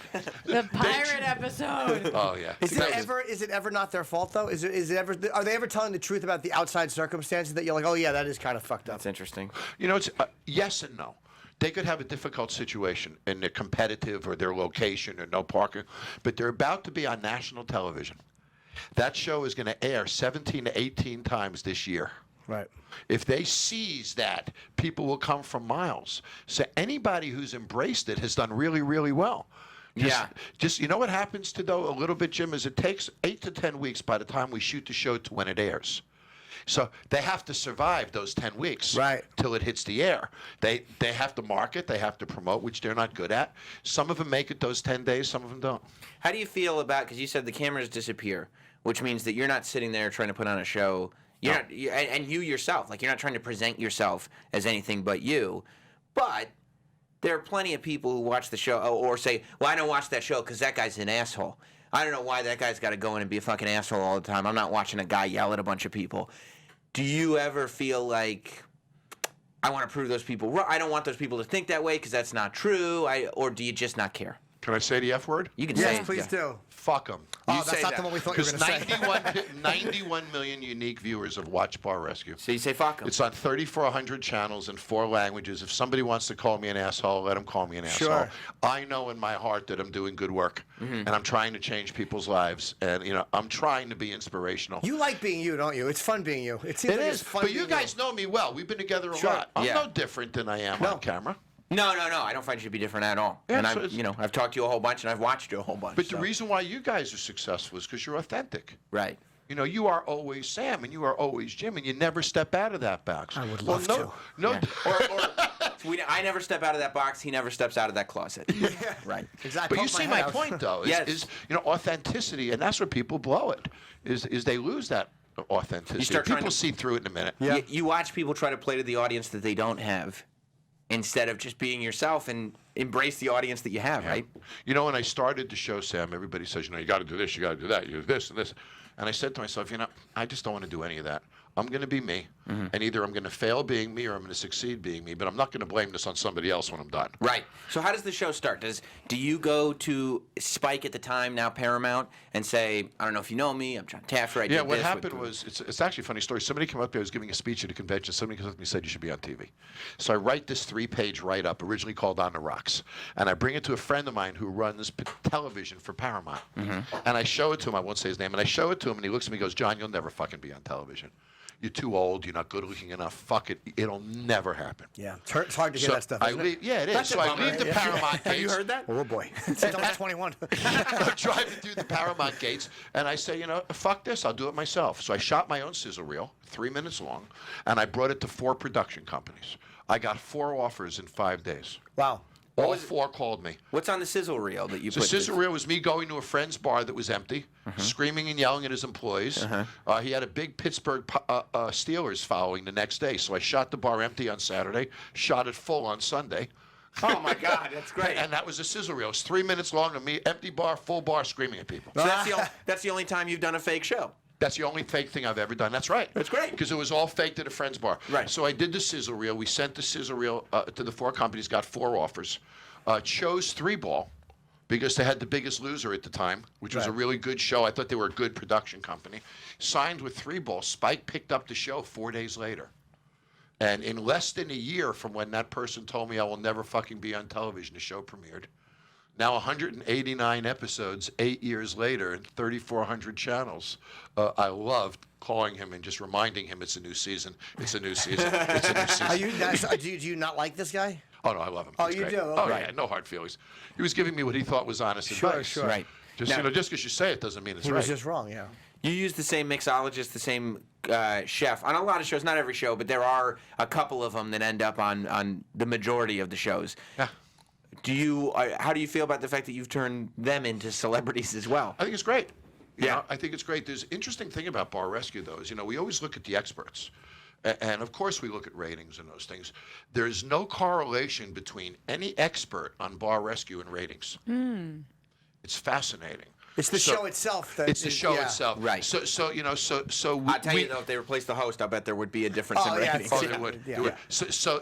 Speaker 4: The pirate episode.
Speaker 3: Oh, yeah.
Speaker 1: Is it ever not their fault though? Is it ever? Are they ever telling the truth about the outside circumstances that you're like, oh yeah, that is kind of fucked up?
Speaker 2: That's interesting.
Speaker 3: You know, it's yes and no. They could have a difficult situation and they're competitive or their location or no parking, but they're about to be on national television. That show is going to air 17 to 18 times this year.
Speaker 1: Right.
Speaker 3: If they seize that, people will come from miles. So anybody who's embraced it has done really, really well. Just you know what happens to though a little bit, Jim, is it takes 8 to 10 weeks by the time we shoot the show to when it airs. So they have to survive those 10 weeks till it hits the air. They have to market, they have to promote, which they're not good at. Some of them make it those 10 days, some of them don't.
Speaker 2: How do you feel about, because you said the cameras disappear, which means that you're not sitting there trying to put on a show. You're not, and you yourself, like you're not trying to present yourself as anything but you. But there are plenty of people who watch the show or say, well, I don't watch that show because that guy's an asshole. I don't know why that guy's got to go in and be a fucking asshole all the time. I'm not watching a guy yell at a bunch of people. Do you ever feel like, I want to prove those people wrong? I don't want those people to think that way because that's not true. Or do you just not care?
Speaker 3: Can I say the F word?
Speaker 2: You can say
Speaker 1: Yes,
Speaker 2: it.
Speaker 1: please do.
Speaker 3: Fuck them.
Speaker 1: Oh, that's not the one we thought you were going to say.
Speaker 3: 91 million unique viewers have watched Bar Rescue.
Speaker 2: So you say fuck them.
Speaker 3: It's on 3,400 channels in 4 languages. If somebody wants to call me an asshole, let them call me an asshole. I know in my heart that I'm doing good work, and I'm trying to change people's lives, and you know I'm trying to be inspirational.
Speaker 1: You like being you, don't you? It's fun being you. It seems
Speaker 3: It
Speaker 1: like
Speaker 3: is,
Speaker 1: it's fun
Speaker 3: but you
Speaker 1: being
Speaker 3: guys know me well. We've been together a lot. I'm no different than I am on camera.
Speaker 2: No. I don't find you to be different at all.
Speaker 3: Yeah,
Speaker 2: and
Speaker 3: so
Speaker 2: I've talked to you a whole bunch, and I've watched you a whole bunch.
Speaker 3: But the reason why you guys are successful is because you're authentic.
Speaker 2: Right.
Speaker 3: You know, you are always Sam, and you are always Jim, and you never step out of that box.
Speaker 1: I would love to.
Speaker 2: I never step out of that box. He never steps out of that closet. Right.
Speaker 1: Exactly.
Speaker 3: But you see my point, though, is you know, authenticity, and that's where people blow it, is they lose that authenticity. People see through it in a minute.
Speaker 2: Yeah. You watch people try to play to the audience that they don't have, instead of just being yourself and embrace the audience that you have, right?
Speaker 3: You know, when I started the show, Sam, everybody says, you know, you got to do this, you got to do that, you do this and this. And I said to myself, you know, I just don't want to do any of that. I'm going to be me, and either I'm going to fail being me or I'm going to succeed being me, but I'm not going to blame this on somebody else when I'm done.
Speaker 2: Right. So how does the show start? Do you go to Spike at the time, now Paramount, and say, I don't know if you know me, I'm Jon Taffer, I did
Speaker 3: what
Speaker 2: this
Speaker 3: happened was, it's actually a funny story. Somebody came up to me, I was giving a speech at a convention, somebody comes up to me and said, you should be on TV. So I write this 3-page write-up, originally called On the Rocks, and I bring it to a friend of mine who runs television for Paramount. And I show it to him, I won't say his name, and I show it to him, and he looks at me and goes, John, you'll never fucking be on television. You're too old. You're not good looking enough. Fuck it. It'll never happen.
Speaker 1: Yeah, it's hard to hear that stuff.
Speaker 3: I leave, it is. So I leave the Paramount gates.
Speaker 2: Have you heard that?
Speaker 1: Oh boy, since I was 21.
Speaker 3: I'm driving through the Paramount gates, and I say, you know, fuck this. I'll do it myself. So I shot my own sizzle reel, 3 minutes long, and I brought it to 4 production companies. I got 4 offers in 5 days.
Speaker 1: Wow.
Speaker 3: All four called me.
Speaker 2: What's on the sizzle reel that you
Speaker 3: The
Speaker 2: put?
Speaker 3: sizzle reel was me going to a friend's bar that was empty, screaming and yelling at his employees. He had a big Pittsburgh Steelers following the next day, so I shot the bar empty on Saturday, shot it full on Sunday.
Speaker 2: Oh my God, that's great.
Speaker 3: And that was a sizzle reel. It's 3 minutes long of me, empty bar, full bar, screaming at people.
Speaker 2: So that's the only time you've done a fake show.
Speaker 3: That's the only fake thing I've ever done. That's right.
Speaker 2: That's great.
Speaker 3: Because it was all faked at a friend's bar.
Speaker 2: Right.
Speaker 3: So I did the sizzle reel. We sent the sizzle reel to the 4 companies, got 4 offers. Chose 3 Ball because they had The Biggest Loser at the time, which was a really good show. I thought they were a good production company. Signed with 3 Ball. Spike picked up the show 4 days later. And in less than a year from when that person told me I will never fucking be on television, the show premiered. Now 189 episodes, 8 years later, and 3,400 channels. I loved calling him and just reminding him it's a new season. It's a new season. It's a new season.
Speaker 1: Do you not like this guy?
Speaker 3: Oh, no, I love him.
Speaker 1: Oh,
Speaker 3: He's
Speaker 1: you
Speaker 3: great.
Speaker 1: do?
Speaker 3: Oh,
Speaker 1: Okay.
Speaker 3: yeah, no hard feelings. He was giving me what he thought was honest advice.
Speaker 1: Sure.
Speaker 2: Right.
Speaker 3: Just,
Speaker 2: Now-
Speaker 3: just because you say it doesn't mean it's
Speaker 1: He
Speaker 3: right.
Speaker 1: was just wrong, yeah.
Speaker 2: You use the same mixologist, the same chef on a lot of shows. Not every show, but there are a couple of them that end up on the majority of the shows.
Speaker 3: Yeah.
Speaker 2: How do you feel about the fact that you've turned them into celebrities as well?
Speaker 3: I think it's great. You
Speaker 2: Yeah.
Speaker 3: know, I think it's great. There's interesting thing about Bar Rescue, though, is, we always look at the experts. And, of course, we look at ratings and those things. There's no correlation between any expert on Bar Rescue and ratings. It's fascinating.
Speaker 1: It's the show itself.
Speaker 3: It's the show itself.
Speaker 2: Right.
Speaker 3: So
Speaker 2: I'll tell you though, if they replaced the host, I bet there would be a difference in
Speaker 1: Oh, yeah,
Speaker 2: ratings.
Speaker 3: Oh, they would.
Speaker 1: Yeah.
Speaker 3: They would.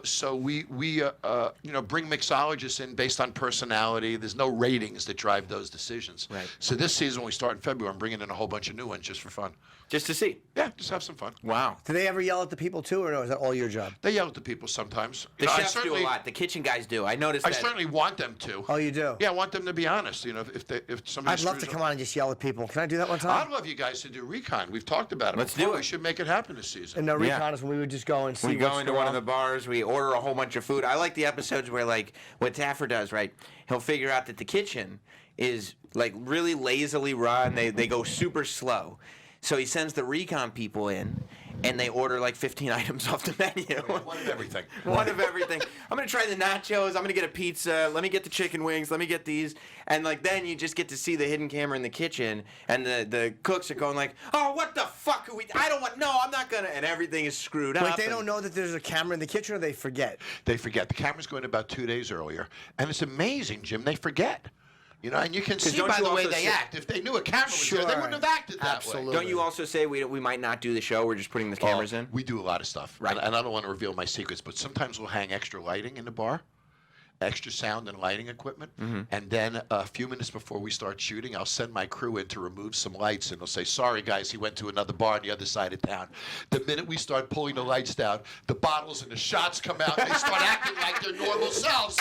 Speaker 3: So we bring mixologists in based on personality. There's no ratings that drive those decisions.
Speaker 2: Right.
Speaker 3: So this season, when we start in February, I'm bringing in a whole bunch of new ones just for fun.
Speaker 2: Just to see.
Speaker 3: Yeah, just have some fun.
Speaker 2: Wow.
Speaker 1: Do they ever yell at the people too, or no? Is that all your job?
Speaker 3: They yell at the people sometimes.
Speaker 2: The
Speaker 3: I
Speaker 2: chefs do a
Speaker 3: certainly-
Speaker 2: lot. The kitchen guys do. I noticed
Speaker 3: I
Speaker 2: that.
Speaker 3: certainly want them to.
Speaker 1: Oh, you do?
Speaker 3: Yeah, I want them to be honest. If somebody.
Speaker 1: I'd love to
Speaker 3: screws
Speaker 1: come
Speaker 3: up-
Speaker 1: on and just yell at people. Can I do that one time?
Speaker 3: I'd love you guys to do recon. We've talked about it.
Speaker 2: Let's
Speaker 3: before.
Speaker 2: do it.
Speaker 3: We should make it happen this season.
Speaker 1: And no
Speaker 2: Yeah.
Speaker 1: recon is when we would just go and see
Speaker 2: We go
Speaker 1: what's
Speaker 2: into
Speaker 1: going
Speaker 2: one
Speaker 1: on.
Speaker 2: of the bars, we order a whole bunch of food. I like the episodes where, like, what Taffer does, right? He'll figure out that the kitchen is, like, really lazily run. They go super slow. So he sends the recon people in, and they order, like, 15 items off the menu.
Speaker 3: One of everything.
Speaker 2: One of everything. I'm going to try the nachos. I'm going to get a pizza. Let me get the chicken wings. Let me get these. And, like, then you just get to see the hidden camera in the kitchen, and the cooks are going like, oh, what the fuck are we, I don't want, no, I'm not going to, and everything is screwed up.
Speaker 1: Wait, they
Speaker 2: and-
Speaker 1: don't know that there's a camera in the kitchen, or they forget?
Speaker 3: They forget. The camera's going about 2 days earlier. And it's amazing, Jim. They forget. And you can see
Speaker 2: don't
Speaker 3: by
Speaker 2: you
Speaker 3: the way
Speaker 2: also
Speaker 3: they
Speaker 2: say-
Speaker 3: act. If they knew a camera was there, they
Speaker 1: Sure.
Speaker 3: wouldn't have acted that
Speaker 1: Absolutely.
Speaker 3: way.
Speaker 2: Don't you also say we might not do the show? We're just putting the cameras in.
Speaker 3: We do a lot of stuff.
Speaker 2: Right.
Speaker 3: And I don't want to reveal my secrets, but sometimes we'll hang extra lighting in the bar, extra sound and lighting equipment. And then a few minutes before we start shooting, I'll send my crew in to remove some lights, and they'll say, sorry, guys, he went to another bar on the other side of town. The minute we start pulling the lights down, the bottles and the shots come out, and they start acting like their normal selves,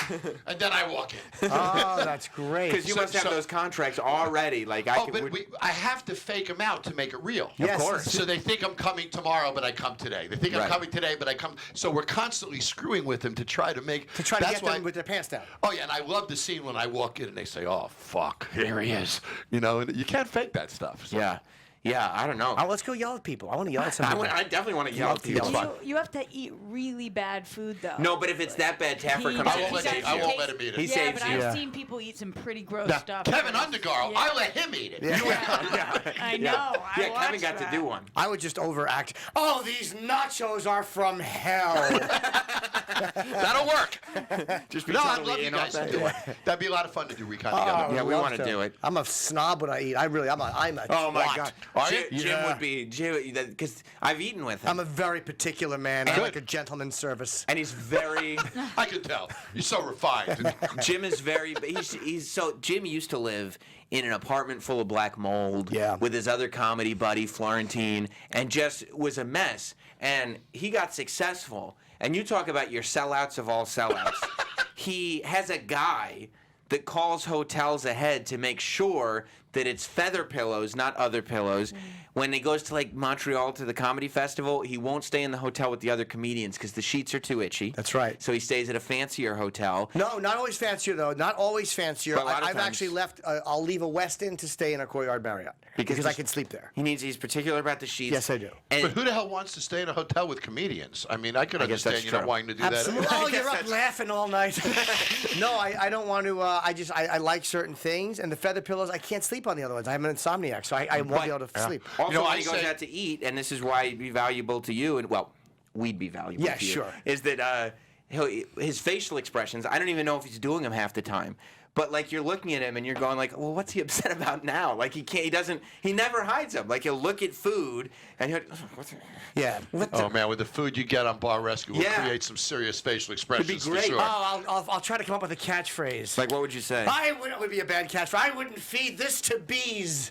Speaker 3: and then I walk in.
Speaker 1: Oh, that's great.
Speaker 2: Because you must have those contracts already. Like I could.
Speaker 3: I have to fake them out to make it real.
Speaker 1: Yes. Of course.
Speaker 3: So they think I'm coming tomorrow, but I come today. They think I'm
Speaker 2: Right.
Speaker 3: coming today, but I come. So we're constantly screwing with them to try to make.
Speaker 1: to
Speaker 3: that's
Speaker 1: get
Speaker 3: why,
Speaker 1: them with their pants down.
Speaker 3: Oh yeah, and I love the scene when I walk in and they say, "Oh fuck, here he is." And you can't fake that stuff. So.
Speaker 2: Yeah. I don't know.
Speaker 1: Oh, let's go yell at people. I want to yell at some people.
Speaker 2: I definitely want to yell at people.
Speaker 3: It's fun.
Speaker 4: You have to eat really bad food though.
Speaker 2: No, but if it's that bad, Taffer comes
Speaker 3: I
Speaker 2: in
Speaker 3: won't
Speaker 2: and
Speaker 3: let
Speaker 2: saves
Speaker 3: I
Speaker 2: you.
Speaker 3: won't let him eat it.
Speaker 2: He
Speaker 4: Yeah,
Speaker 2: saves
Speaker 4: but
Speaker 2: you.
Speaker 4: I've seen people eat some pretty gross
Speaker 3: Now,
Speaker 4: stuff.
Speaker 3: Kevin Undergaro,
Speaker 4: Yeah.
Speaker 3: I let him eat it.
Speaker 4: I know. I
Speaker 2: Yeah, Kevin
Speaker 4: watched
Speaker 2: got
Speaker 4: that.
Speaker 2: to do one.
Speaker 1: I would just overact. Oh, these nachos are from hell.
Speaker 3: That'll work.
Speaker 2: Just be
Speaker 3: No, I'd
Speaker 2: totally
Speaker 3: love you
Speaker 2: in on
Speaker 3: guys to
Speaker 2: that.
Speaker 3: do it. That'd be a lot of fun to do recon
Speaker 1: Oh,
Speaker 3: together.
Speaker 2: Yeah, we
Speaker 1: love
Speaker 2: wanna
Speaker 1: to.
Speaker 2: do it.
Speaker 1: I'm a snob when I eat. I'm a
Speaker 2: Oh my
Speaker 3: What?
Speaker 2: God!
Speaker 3: Are
Speaker 2: Jim,
Speaker 3: you?
Speaker 2: Jim
Speaker 1: Yeah.
Speaker 2: would be because I've eaten with him.
Speaker 1: I'm a very particular man. I
Speaker 3: Good.
Speaker 1: like a gentleman's service.
Speaker 2: and he's very.
Speaker 3: I can tell. You're so refined.
Speaker 2: Jim is very. He's so. Jim used to live in an apartment full of black mold.
Speaker 1: Yeah.
Speaker 2: With his other comedy buddy Florentine, and just was a mess. And he got successful. And you talk about your sellouts of all sellouts. He has a guy that calls hotels ahead to make sure that it's feather pillows, not other pillows. When he goes to like Montreal to the comedy festival, he won't stay in the hotel with the other comedians because the sheets are too itchy.
Speaker 1: That's right.
Speaker 2: So he stays at a fancier hotel.
Speaker 1: No, not always fancier though. Not always fancier.
Speaker 2: But a lot of
Speaker 1: I've
Speaker 2: times-
Speaker 1: actually left. I'll leave a Westin to stay in a Courtyard Marriott because I can sleep there.
Speaker 2: He's particular about the sheets.
Speaker 1: Yes, I do.
Speaker 2: And
Speaker 3: But who the hell wants to stay in a hotel with comedians? I mean, I could
Speaker 2: guess that's
Speaker 3: understand you not
Speaker 2: true.
Speaker 3: wanting to do
Speaker 1: Absolutely.
Speaker 3: that.
Speaker 1: Oh,
Speaker 2: guess
Speaker 1: you're up
Speaker 2: that's-
Speaker 1: laughing all night. No, I don't want to. I like certain things, and the feather pillows. I can't sleep on the other ones. I'm an insomniac, so I won't be able to sleep.
Speaker 2: Also,
Speaker 3: You know,
Speaker 2: when
Speaker 3: I
Speaker 2: he goes
Speaker 3: say-
Speaker 2: out to eat, and this is why it'd be valuable to you, and well, we'd be valuable
Speaker 1: Yeah,
Speaker 2: to you,
Speaker 1: sure.
Speaker 2: is that his facial expressions, I don't even know if he's doing them half the time. But like you're looking at him and you're going like, well, what's he upset about now? Like he never hides them. Like he'll look at food and he'll,
Speaker 1: Yeah.
Speaker 3: Oh man, with the food you get on Bar Rescue, will
Speaker 2: Yeah.
Speaker 3: create some serious facial expressions
Speaker 2: great.
Speaker 3: for sure.
Speaker 1: Oh, I'll try to come up with a catchphrase.
Speaker 2: like what would you say?
Speaker 1: It would be a bad catchphrase. I wouldn't feed this to bees.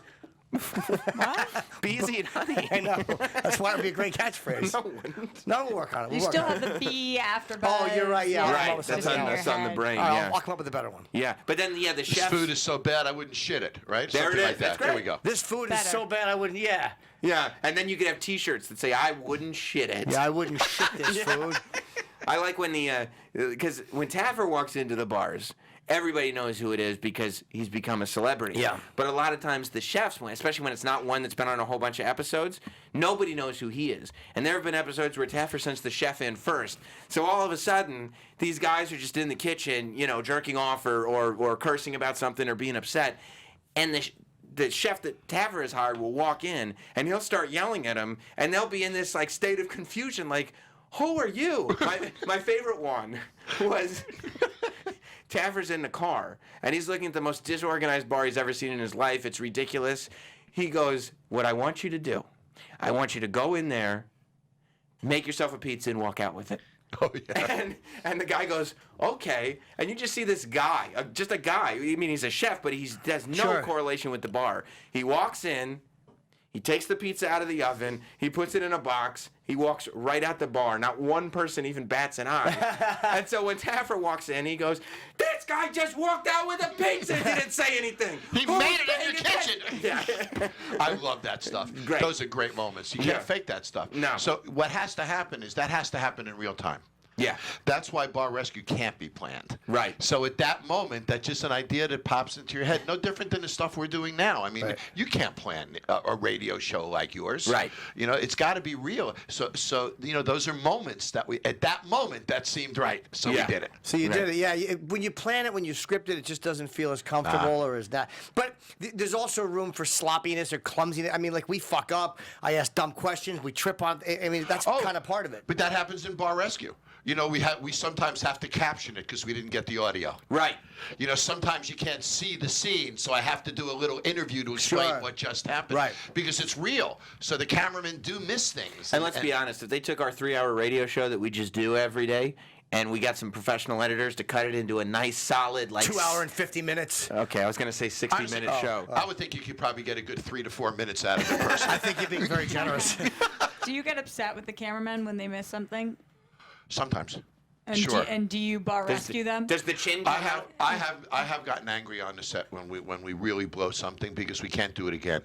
Speaker 2: Bees eat honey.
Speaker 1: I know. That's why it would be a great catchphrase.
Speaker 2: No, it wouldn't.
Speaker 1: No, we'll work on it.
Speaker 4: You
Speaker 1: We'll work
Speaker 4: still
Speaker 1: on it.
Speaker 4: have the B after buzz.
Speaker 1: Oh, you're right. Yeah, I'll come up
Speaker 2: Right,
Speaker 1: with
Speaker 2: that's
Speaker 1: something
Speaker 2: on,
Speaker 1: else.
Speaker 2: that's on the brain.
Speaker 1: All right,
Speaker 2: Yeah,
Speaker 1: I'll come up with a better one.
Speaker 2: yeah. But then the
Speaker 3: This
Speaker 2: chefs.
Speaker 3: food is so bad I wouldn't shit it, right?
Speaker 2: There it
Speaker 3: Something
Speaker 2: is.
Speaker 3: like
Speaker 2: That's
Speaker 3: that. There we
Speaker 2: great.
Speaker 3: go.
Speaker 1: This food
Speaker 4: Better.
Speaker 1: is so bad I wouldn't. Yeah.
Speaker 2: Yeah, and then you could have T-shirts that say "I wouldn't shit it."
Speaker 1: Yeah, I wouldn't shit this food.
Speaker 2: I like when because when Taffer walks into the bars, everybody knows who it is because he's become a celebrity.
Speaker 1: Yeah.
Speaker 2: But a lot of times the chefs, especially when it's not one that's been on a whole bunch of episodes, nobody knows who he is. And there have been episodes where Taffer sends the chef in first. So all of a sudden, these guys are just in the kitchen, jerking off or cursing about something or being upset. And the chef that Taffer has hired will walk in and he'll start yelling at him and they'll be in this like state of confusion like, who are you? My favorite one was Taffer's in the car and he's looking at the most disorganized bar he's ever seen in his life. It's ridiculous. He goes, what I want you to do, I want you to go in there, make yourself a pizza and walk out with it.
Speaker 3: Oh yeah.
Speaker 2: And the guy goes, okay. And you just see this guy, just a guy. I mean, he's a chef, but he has no
Speaker 1: Sure.
Speaker 2: correlation with the bar. He walks in, he takes the pizza out of the oven, he puts it in a box, he walks right out the bar. Not one person even bats an eye. And so when Taffer walks in, he goes, this guy just walked out with a pizza and didn't say anything.
Speaker 3: He
Speaker 2: Who's
Speaker 3: made it in
Speaker 2: paying
Speaker 3: your
Speaker 2: attention?"
Speaker 3: kitchen.
Speaker 2: Yeah.
Speaker 3: I love that stuff.
Speaker 2: Great.
Speaker 3: Those are great moments. You can't
Speaker 2: Yeah.
Speaker 3: fake that stuff.
Speaker 2: No.
Speaker 3: So what has to happen is that has to happen in real time.
Speaker 2: Yeah.
Speaker 3: That's why Bar Rescue can't be planned.
Speaker 2: Right.
Speaker 3: So at that moment, that's just an idea that pops into your head. No different than the stuff we're doing now. I mean,
Speaker 1: Right.
Speaker 3: you can't plan a radio show like yours.
Speaker 2: Right.
Speaker 3: It's got to be real. So those are moments that at that moment, that seemed right. So
Speaker 2: Yeah.
Speaker 3: we did it.
Speaker 1: So you
Speaker 2: Right.
Speaker 1: did it, yeah. When you plan it, when you script it, it just doesn't feel as comfortable or as that. But there's also room for sloppiness or clumsiness. I mean, like we fuck up. I ask dumb questions. We trip on. I mean, that's kind of part of it.
Speaker 3: But that happens in Bar Rescue. We sometimes have to caption it because we didn't get the audio.
Speaker 2: Right.
Speaker 3: Sometimes you can't see the scene, so I have to do a little interview to explain
Speaker 1: Sure.
Speaker 3: what just happened.
Speaker 1: Right.
Speaker 3: Because it's real. So the cameramen do miss things.
Speaker 2: And let's be honest, if they took our 3-hour radio show that we just do every day, and we got some professional editors to cut it into a nice, solid, like
Speaker 1: 2 hour and 50 minutes.
Speaker 2: Okay, I was gonna say 60-minute show.
Speaker 3: I would think you could probably get a good 3 to 4 minutes out of it personally.
Speaker 1: I think you're being very generous.
Speaker 4: Do you get upset with the cameramen when they miss something?
Speaker 3: Sometimes.
Speaker 4: And
Speaker 3: Sure.
Speaker 4: Do you bar rescue them?
Speaker 2: Does the chin come out?
Speaker 3: I have gotten angry on the set when we really blow something because we can't do it again.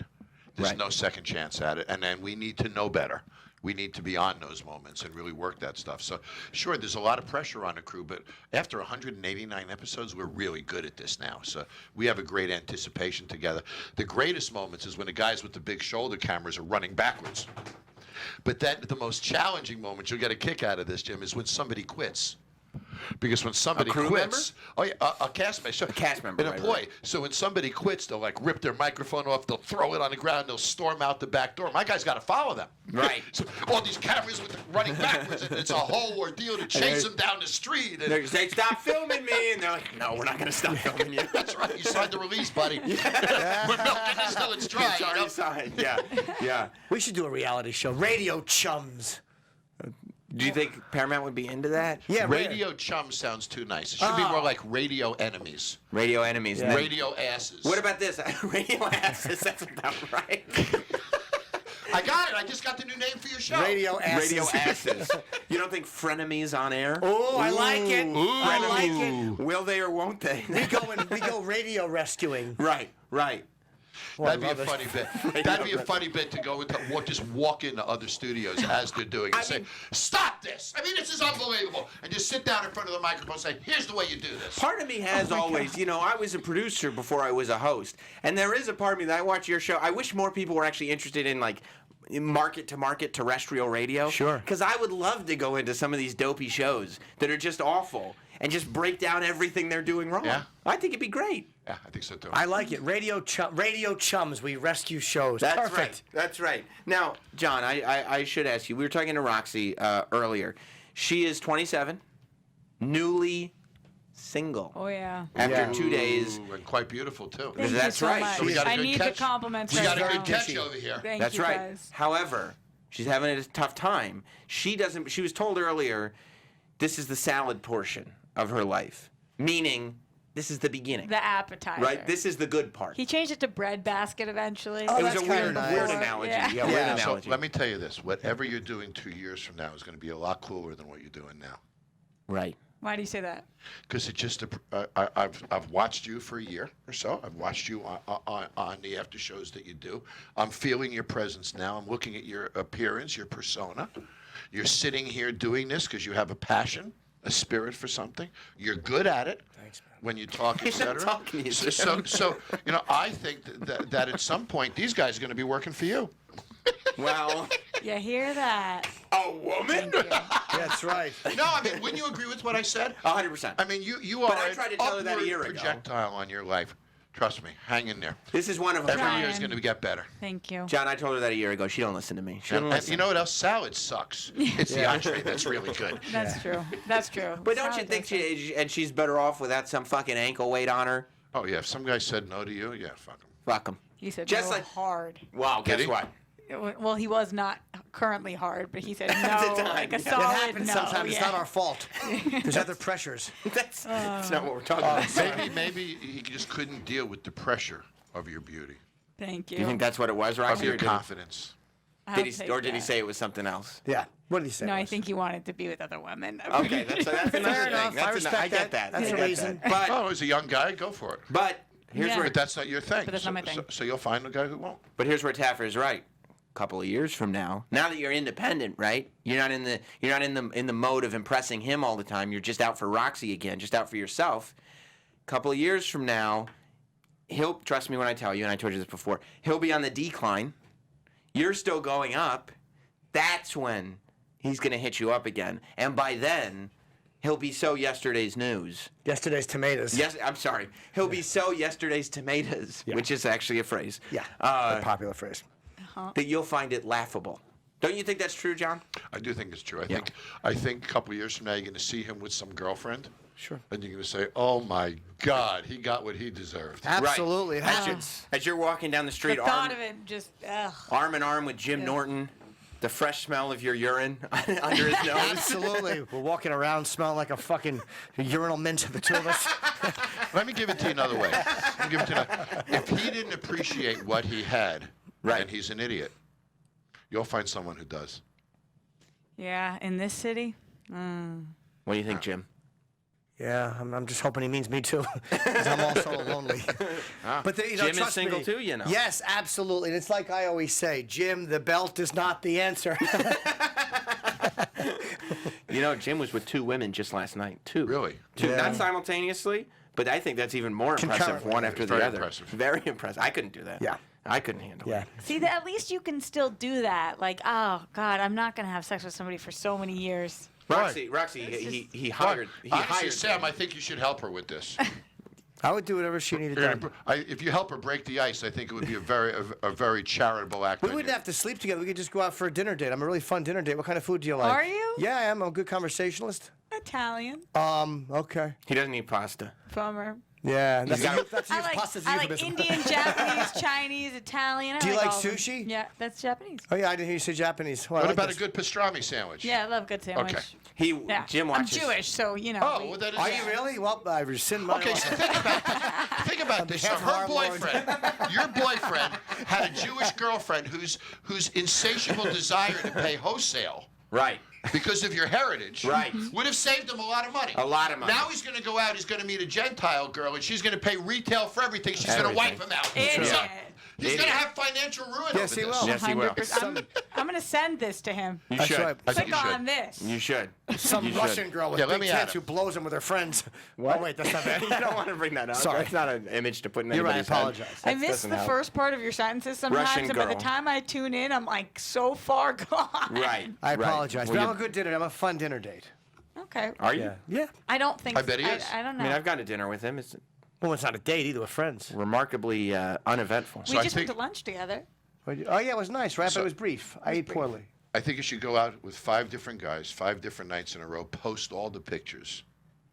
Speaker 3: There's
Speaker 2: Right.
Speaker 3: no second chance at it, and then we need to know better. We need to be on those moments and really work that stuff. So, sure, there's a lot of pressure on the crew, but after 189 episodes, we're really good at this now. So we have a great anticipation together. The greatest moments is when the guys with the big shoulder cameras are running backwards. But then the most challenging moment, you'll get a kick out of this, Jim, is when somebody quits. Because when somebody
Speaker 2: crew
Speaker 3: quits, a cast member,
Speaker 2: A cast member,
Speaker 3: an
Speaker 2: right,
Speaker 3: employee.
Speaker 2: right.
Speaker 3: So when somebody quits, they'll like rip their microphone off, they'll throw it on the ground, they'll storm out the back door. My guy's got to follow them.
Speaker 2: Right.
Speaker 3: So all these cameras running backwards, and it's a whole ordeal to chase them down the street. And
Speaker 2: They say, stop filming me, and they're like, no, we're not gonna stop filming you.
Speaker 3: that's right. You signed the release, buddy. We're milking this till it's dry.
Speaker 2: It's already signed. Yeah, yeah.
Speaker 1: We should do a reality show. Radio Chums.
Speaker 2: Do you think Paramount would be into that?
Speaker 1: Yeah,
Speaker 3: Radio chum sounds too nice. It should be more like radio enemies.
Speaker 2: Radio enemies.
Speaker 1: Yeah.
Speaker 3: Radio asses.
Speaker 2: What about this? Radio asses. That's about right.
Speaker 3: I got it. I just got the new name for your show.
Speaker 1: Radio asses.
Speaker 2: Radio asses. You don't think frenemies on air?
Speaker 1: Oh, I like it. I like it.
Speaker 2: Will they or won't they?
Speaker 1: We go radio rescuing.
Speaker 2: Right, right.
Speaker 3: That'd be a
Speaker 1: love it.
Speaker 3: funny bit. That'd be a funny bit to go into just walk into other studios as they're doing it and say, "Stop this! I mean, this is unbelievable!" And just sit down in front of the microphone and say, "Here's the way you do this."
Speaker 2: Part of me has always, I was a producer before I was a host, and there is a part of me that I watch your show. I wish more people were actually interested in like market-to-market terrestrial radio.
Speaker 1: Sure.
Speaker 2: Because I would love to go into some of these dopey shows that are just awful and just break down everything they're doing wrong.
Speaker 3: Yeah.
Speaker 2: I think it'd be great.
Speaker 3: Yeah, I think so too.
Speaker 1: I like it. Radio chums. We rescue shows.
Speaker 2: That's
Speaker 1: Perfect.
Speaker 2: right. That's right. Now, John, I should ask you. We were talking to Roxy earlier. She is 27, newly single.
Speaker 4: Oh yeah.
Speaker 2: After 2 days.
Speaker 3: Ooh, and quite beautiful too.
Speaker 4: Thank
Speaker 2: That's
Speaker 4: you so
Speaker 2: right.
Speaker 4: much.
Speaker 2: So we
Speaker 3: got a
Speaker 4: I
Speaker 3: good
Speaker 4: need
Speaker 3: catch.
Speaker 4: the compliments
Speaker 3: We
Speaker 4: right
Speaker 3: got a
Speaker 4: now.
Speaker 3: good catch over here.
Speaker 4: Thank
Speaker 2: That's
Speaker 4: you
Speaker 2: right.
Speaker 4: guys.
Speaker 2: However, she's having a tough time. She was told earlier, this is the salad portion of her life, meaning this is the beginning.
Speaker 4: The appetizer.
Speaker 2: Right? This is the good part.
Speaker 4: He changed it to bread basket eventually.
Speaker 1: Oh,
Speaker 2: it was
Speaker 1: that's
Speaker 2: a
Speaker 1: kinda
Speaker 2: weird,
Speaker 1: nice.
Speaker 2: weird analogy.
Speaker 4: Yeah.
Speaker 2: Yeah, weird
Speaker 1: Yeah.
Speaker 3: So
Speaker 2: analogy.
Speaker 3: let me tell you this: whatever you're doing 2 years from now is going to be a lot cooler than what you're doing now.
Speaker 2: Right.
Speaker 4: Why do you say that?
Speaker 3: Because it just, I've watched you for a year or so. I've watched you on the after shows that you do. I'm feeling your presence now. I'm looking at your appearance, your persona. You're sitting here doing this because you have a passion, a spirit for something. You're good at it.
Speaker 1: Thanks, man.
Speaker 3: When you talk,
Speaker 2: He's not
Speaker 3: etc.
Speaker 2: talking to you,
Speaker 3: So I think that at some point these guys are going to be working for you.
Speaker 2: Well,
Speaker 4: You hear that?
Speaker 3: A woman?
Speaker 4: Thank you.
Speaker 1: That's right.
Speaker 3: No, I mean, wouldn't you agree with what I said?
Speaker 2: 100%.
Speaker 3: I mean, you are
Speaker 2: But I
Speaker 3: an
Speaker 2: tried to tell her that a
Speaker 3: upward
Speaker 2: year ago.
Speaker 3: projectile on your life. Trust me, hang in there.
Speaker 2: This is one of
Speaker 3: Every
Speaker 2: them.
Speaker 3: year is going to get better.
Speaker 4: Thank you.
Speaker 2: John, I told her that a year ago. She don't listen to me. She don't
Speaker 3: And
Speaker 2: listen.
Speaker 3: you know what else? Salad sucks. It's the entree that's really good.
Speaker 4: That's true. That's true.
Speaker 2: But don't you
Speaker 4: Salad
Speaker 2: think
Speaker 4: does
Speaker 2: she's better off without some fucking ankle weight on her?
Speaker 3: Oh yeah, if some guy said no to you, yeah, fuck him.
Speaker 2: Fuck him.
Speaker 4: He said
Speaker 2: Just
Speaker 4: no
Speaker 2: like-
Speaker 4: hard.
Speaker 2: Wow,
Speaker 3: Did
Speaker 2: guess
Speaker 3: he?
Speaker 2: what?
Speaker 4: Well, he was not currently hard, but he said
Speaker 2: the
Speaker 4: no,
Speaker 2: time.
Speaker 4: like a
Speaker 2: It
Speaker 4: solid
Speaker 1: It happens
Speaker 4: no.
Speaker 1: sometimes.
Speaker 4: Yeah.
Speaker 1: It's not our fault. There's other pressures.
Speaker 2: That's not what we're talking about.
Speaker 3: Maybe he just couldn't deal with the pressure of your beauty,
Speaker 4: Thank you.
Speaker 2: You think that's what it was,
Speaker 3: of
Speaker 2: Roxy?
Speaker 3: your
Speaker 2: Or did
Speaker 3: confidence.
Speaker 4: I'll
Speaker 2: did he
Speaker 4: take
Speaker 2: or did he
Speaker 4: that.
Speaker 2: say it was something else?
Speaker 1: Yeah. What did he say?
Speaker 4: No,
Speaker 1: it
Speaker 4: I
Speaker 1: was?
Speaker 4: think he wanted to be with other women.
Speaker 2: Okay, that's another thing.
Speaker 1: enough. I
Speaker 2: I
Speaker 1: respect
Speaker 2: get
Speaker 1: that.
Speaker 2: that.
Speaker 1: That's
Speaker 2: I
Speaker 1: a
Speaker 2: get
Speaker 1: reason.
Speaker 2: that.
Speaker 3: Oh, as a young guy, go for it.
Speaker 2: But here's
Speaker 4: Yeah.
Speaker 2: where
Speaker 3: But that's not your thing.
Speaker 4: But that's not my thing.
Speaker 3: So you'll find a guy who won't.
Speaker 2: But here's where Taffer is right. A couple of years from now that you're independent, right? You're not in the mode of impressing him all the time. You're just out for Roxy again, just out for yourself. A couple of years from now, he'll trust me when I tell you, and I told you this before. He'll be on the decline. You're still going up. That's when he's gonna hit you up again, and by then, he'll be so yesterday's news.
Speaker 1: Yesterday's tomatoes.
Speaker 2: Yes, I'm sorry. He'll be so yesterday's tomatoes, which is actually a phrase.
Speaker 1: Yeah. A popular phrase.
Speaker 2: That you'll find it laughable. Don't you think that's true, John?
Speaker 3: I do think it's true. I think a couple of years from now, you're going to see him with some girlfriend.
Speaker 1: Sure.
Speaker 3: And you're going to say, "Oh my God, he got what he deserved."
Speaker 1: Absolutely. It
Speaker 2: Right.
Speaker 1: happens.
Speaker 2: As you're walking down the
Speaker 4: The
Speaker 2: street,
Speaker 4: thought of it just, ugh.
Speaker 2: arm in arm with Jim Norton, the fresh smell of your urine under his nose.
Speaker 1: Absolutely. We're walking around smelling like a fucking urinal mint, the two of us.
Speaker 3: Let me give it to you another way. If he didn't appreciate what he had,
Speaker 2: Right.
Speaker 3: and he's an idiot, you'll find someone who does.
Speaker 4: Yeah, in this city?
Speaker 2: What do you think, Jim?
Speaker 1: Yeah, I'm just hoping he means me too, because I'm also lonely. But
Speaker 2: Jim is
Speaker 1: trust
Speaker 2: single
Speaker 1: me,
Speaker 2: too, you know.
Speaker 1: Yes, absolutely. And it's like I always say, Jim, the belt is not the answer.
Speaker 2: You know, Jim was with two women just last night. Two.
Speaker 3: Really?
Speaker 2: Two.
Speaker 1: Yeah.
Speaker 2: Not simultaneously, but I think that's even more impressive,
Speaker 1: Concurrently.
Speaker 2: one after the
Speaker 3: Very
Speaker 2: other.
Speaker 3: impressive.
Speaker 2: Very impressive. I couldn't do that.
Speaker 1: Yeah.
Speaker 2: I couldn't handle
Speaker 1: Yeah.
Speaker 2: it.
Speaker 4: See, at least you can still do that. Like, oh, God, I'm not going to have sex with somebody for so many years.
Speaker 2: Roxy, he hired. He
Speaker 3: Honestly,
Speaker 2: hired.
Speaker 3: Sam, I think you should help her with this.
Speaker 1: I would do whatever she needed done.
Speaker 3: If you help her break the ice, I think it would be a very charitable act.
Speaker 1: We
Speaker 3: on
Speaker 1: wouldn't
Speaker 3: you.
Speaker 1: have to sleep together. We could just go out for a dinner date. I'm a really fun dinner date. What kind of food do you like?
Speaker 4: Are you?
Speaker 1: Yeah, I am. I'm a good conversationalist.
Speaker 4: Italian.
Speaker 1: Okay.
Speaker 2: He doesn't need pasta.
Speaker 4: Bummer.
Speaker 1: Yeah, that's
Speaker 2: got-
Speaker 1: that's
Speaker 4: I like,
Speaker 1: pasta's
Speaker 4: I like
Speaker 1: euphemism.
Speaker 4: Indian, Japanese, Chinese, Italian. I
Speaker 1: Do you like
Speaker 4: all of them.
Speaker 1: sushi?
Speaker 4: Yeah, that's Japanese.
Speaker 1: Oh yeah, I didn't hear you say Japanese. Well, I
Speaker 3: What
Speaker 1: like
Speaker 3: about
Speaker 1: this.
Speaker 3: a good pastrami sandwich?
Speaker 4: Yeah, I love good sandwich.
Speaker 3: Okay.
Speaker 4: Yeah.
Speaker 2: Jim watches.
Speaker 4: I'm Jewish, so, you know.
Speaker 3: Oh, well, that is.
Speaker 1: Are you really? Well, I rescind my
Speaker 3: Okay,
Speaker 1: offer.
Speaker 3: so think about this. So
Speaker 1: behalf of
Speaker 3: her
Speaker 1: our Lord.
Speaker 3: boyfriend, your boyfriend, had a Jewish girlfriend whose insatiable desire to pay wholesale
Speaker 2: Right.
Speaker 3: because of your heritage
Speaker 2: Right.
Speaker 3: would have saved him a lot of money.
Speaker 2: A lot of money.
Speaker 3: Now he's going to go out, he's going to meet a Gentile girl, and she's going to pay retail for everything. She's going to wipe him out.
Speaker 4: Idiot.
Speaker 3: He's going to have financial ruin
Speaker 1: Yes,
Speaker 3: over
Speaker 1: he
Speaker 3: this.
Speaker 1: will.
Speaker 2: Yes, he will.
Speaker 4: 100%. I'm going to send this to him.
Speaker 2: You
Speaker 1: That's
Speaker 2: should.
Speaker 1: right.
Speaker 3: I think
Speaker 4: Click
Speaker 3: you should.
Speaker 4: on this.
Speaker 2: You should.
Speaker 1: Some
Speaker 2: You should.
Speaker 1: Russian girl with
Speaker 3: Yeah, let
Speaker 1: big
Speaker 3: me at
Speaker 1: tits who
Speaker 3: him.
Speaker 1: blows them with her friends.
Speaker 2: What?
Speaker 1: Oh, wait, that's not bad.
Speaker 2: You don't want to bring that up.
Speaker 1: Sorry.
Speaker 2: That's not an image to put in
Speaker 1: You're right, I
Speaker 2: anybody's head.
Speaker 1: apologize.
Speaker 4: I
Speaker 2: That
Speaker 4: miss
Speaker 2: doesn't
Speaker 4: the
Speaker 2: help.
Speaker 4: first part of your sentences sometimes,
Speaker 2: Russian
Speaker 4: and by the
Speaker 2: girl.
Speaker 4: time I tune in, I'm like so far gone.
Speaker 2: Right.
Speaker 1: I
Speaker 2: right.
Speaker 1: apologize.
Speaker 2: Well,
Speaker 1: But
Speaker 2: you-
Speaker 1: I'm a good dinner. I'm a fun dinner date.
Speaker 4: Okay.
Speaker 2: Are you?
Speaker 1: Yeah.
Speaker 4: I don't think.
Speaker 3: I bet he is.
Speaker 4: I don't
Speaker 2: I
Speaker 4: know.
Speaker 2: mean, I've gone to dinner with him. It's
Speaker 1: Well, it's not a date either. We're friends.
Speaker 2: remarkably uneventful.
Speaker 4: we
Speaker 3: I
Speaker 4: just went
Speaker 3: think-
Speaker 4: to lunch together.
Speaker 1: Oh, yeah, it was nice, right?
Speaker 3: So-
Speaker 1: But it was brief. I ate poorly.
Speaker 3: I think you should go out with 5 different guys, 5 different nights in a row, post all the pictures.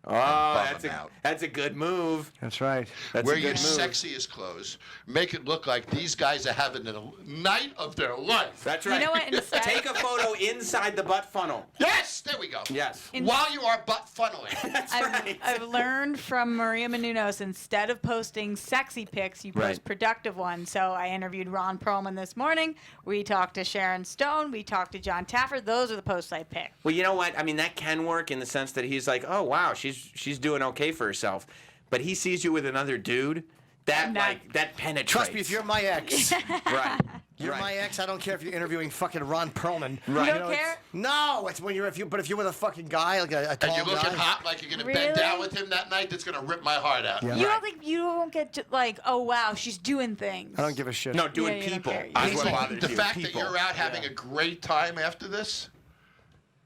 Speaker 2: Oh,
Speaker 3: bum him out.
Speaker 2: that's a good move.
Speaker 1: That's right.
Speaker 2: That's
Speaker 3: Wear
Speaker 2: a
Speaker 3: your
Speaker 2: good move.
Speaker 3: sexiest clothes. Make it look like these guys are having the night of their life.
Speaker 2: That's right.
Speaker 4: You know what? Instead,
Speaker 2: Take a photo inside the butt funnel.
Speaker 3: Yes, there we go.
Speaker 2: Yes.
Speaker 3: While you are butt funneling.
Speaker 4: I've learned from Maria Menounos, instead of posting sexy pics, you post
Speaker 2: Right.
Speaker 4: productive ones. So I interviewed Ron Perlman this morning. We talked to Sharon Stone. We talked to Jon Taffer. Those are the posts I picked.
Speaker 2: Well, you know what? I mean, that can work in the sense that he's like, oh wow, she's doing okay for herself, but he sees you with another dude. That that penetrates.
Speaker 1: Trust me, if you're my ex,
Speaker 2: right.
Speaker 1: you're
Speaker 2: right.
Speaker 1: my ex. I don't care if you're interviewing fucking Ron Perlman.
Speaker 2: Right.
Speaker 4: You don't
Speaker 1: it's-
Speaker 4: care?
Speaker 1: No, it's when you're but if you're with a fucking guy like a tall
Speaker 3: And you're looking
Speaker 1: guy.
Speaker 3: hot like you're going to
Speaker 4: Really?
Speaker 3: bend down with him that night, that's going to rip my heart out.
Speaker 1: Yeah.
Speaker 4: You don't think you don't get to, like, oh wow, she's doing things.
Speaker 1: I don't give a shit.
Speaker 2: No, doing
Speaker 4: Yeah, you don't
Speaker 2: people
Speaker 4: care.
Speaker 2: is
Speaker 3: I
Speaker 2: what
Speaker 3: think
Speaker 2: bothers
Speaker 3: the
Speaker 2: you.
Speaker 3: fact
Speaker 2: People.
Speaker 3: that you're out having a great time after this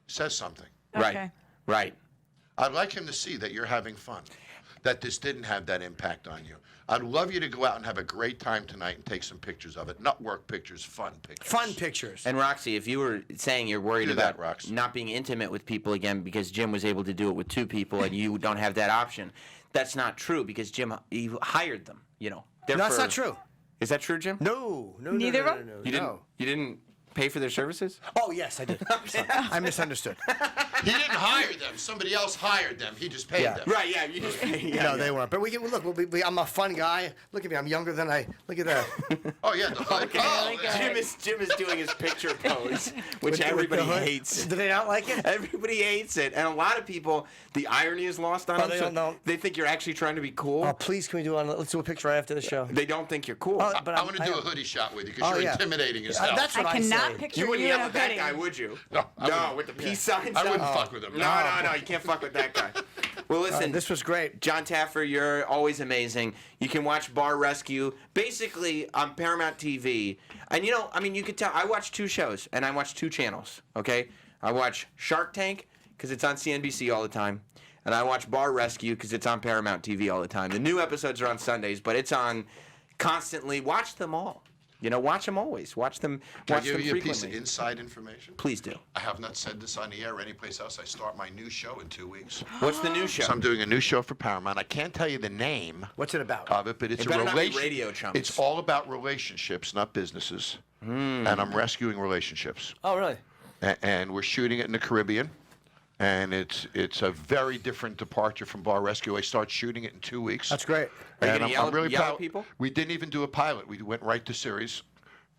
Speaker 3: says something.
Speaker 2: Right.
Speaker 4: Okay.
Speaker 2: Right.
Speaker 3: I'd like him to see that you're having fun, that this didn't have that impact on you. I'd love you to go out and have a great time tonight and take some pictures of it. Not work pictures, fun pictures.
Speaker 1: Fun pictures.
Speaker 2: And Roxy, if you were saying you're worried
Speaker 3: Do that,
Speaker 2: about
Speaker 3: Rox.
Speaker 2: not being intimate with people again because Jim was able to do it with 2 people and you don't have that option, that's not true because Jim he hired them. You know.
Speaker 1: No, that's
Speaker 2: Therefore-
Speaker 1: not true.
Speaker 2: Is that true, Jim?
Speaker 1: No.
Speaker 4: Neither
Speaker 1: no,
Speaker 4: of them?
Speaker 1: no, no,
Speaker 2: You
Speaker 1: no.
Speaker 2: didn't. You didn't pay for their services?
Speaker 1: Oh yes, I did. Sorry. I misunderstood.
Speaker 3: He didn't hire them. Somebody else hired them. He just paid
Speaker 1: Yeah.
Speaker 3: them.
Speaker 2: Right. Yeah. You just. Yeah,
Speaker 1: No, they weren't. But we can look. I'm a fun guy. Look at me. I'm younger than I. Look at that.
Speaker 3: Oh, yeah. The hood. Oh,
Speaker 4: Really
Speaker 3: yeah.
Speaker 4: good.
Speaker 2: Jim is doing his picture pose, which
Speaker 1: With the
Speaker 2: everybody
Speaker 1: hood.
Speaker 2: hates.
Speaker 1: Do they not like it?
Speaker 2: Everybody hates it, and a lot of people, the irony is lost on
Speaker 1: Oh,
Speaker 2: them.
Speaker 1: they
Speaker 2: so
Speaker 1: don't know.
Speaker 2: They think you're actually trying to be cool.
Speaker 1: Oh, please, can we do one? Let's do a picture right after the show.
Speaker 2: They don't think you're cool.
Speaker 1: Oh, but
Speaker 3: I'm going to do
Speaker 1: I-
Speaker 3: a hoodie shot with you because
Speaker 1: Oh,
Speaker 3: you're
Speaker 1: yeah.
Speaker 3: intimidating as hell.
Speaker 1: That's what
Speaker 4: I
Speaker 1: I
Speaker 4: cannot
Speaker 1: say.
Speaker 4: picture
Speaker 2: you wouldn't
Speaker 4: you in
Speaker 2: yell
Speaker 4: a
Speaker 2: at that
Speaker 4: hoodie.
Speaker 2: guy, would you?
Speaker 3: No, I
Speaker 2: No,
Speaker 3: wouldn't.
Speaker 2: with the peace signs.
Speaker 3: I wouldn't
Speaker 2: up?
Speaker 3: fuck with him.
Speaker 2: No, you can't fuck with that guy. Well, listen,
Speaker 1: This was great.
Speaker 2: Jon Taffer, you're always amazing. You can watch Bar Rescue basically on Paramount TV. And you know, I mean, you could tell I watch 2 shows and I watch 2 channels, okay? I watch Shark Tank because it's on CNBC all the time. And I watch Bar Rescue because it's on Paramount TV all the time. The new episodes are on Sundays, but it's on constantly. Watch them all. You know, watch them always. Watch them.
Speaker 3: Can I
Speaker 2: Watch them
Speaker 3: give you a piece of
Speaker 2: frequently.
Speaker 3: inside information?
Speaker 2: Please do.
Speaker 3: I have not said this on the air or anyplace else. I start my new show in 2 weeks.
Speaker 2: What's the new show?
Speaker 3: So I'm doing a new show for Paramount. I can't tell you the name
Speaker 1: What's it about?
Speaker 3: of it, but it's
Speaker 2: It
Speaker 3: a
Speaker 2: better not be
Speaker 3: relation.
Speaker 2: Radio Chums.
Speaker 3: It's all about relationships, not businesses. And I'm rescuing relationships.
Speaker 1: Oh, really?
Speaker 3: And we're shooting it in the Caribbean. And it's a very different departure from Bar Rescue. I start shooting it in 2 weeks.
Speaker 1: That's great.
Speaker 2: Are you
Speaker 3: And
Speaker 2: gonna
Speaker 3: I'm really
Speaker 2: yell at
Speaker 3: proud.
Speaker 2: people?
Speaker 3: We didn't even do a pilot. We went right to series.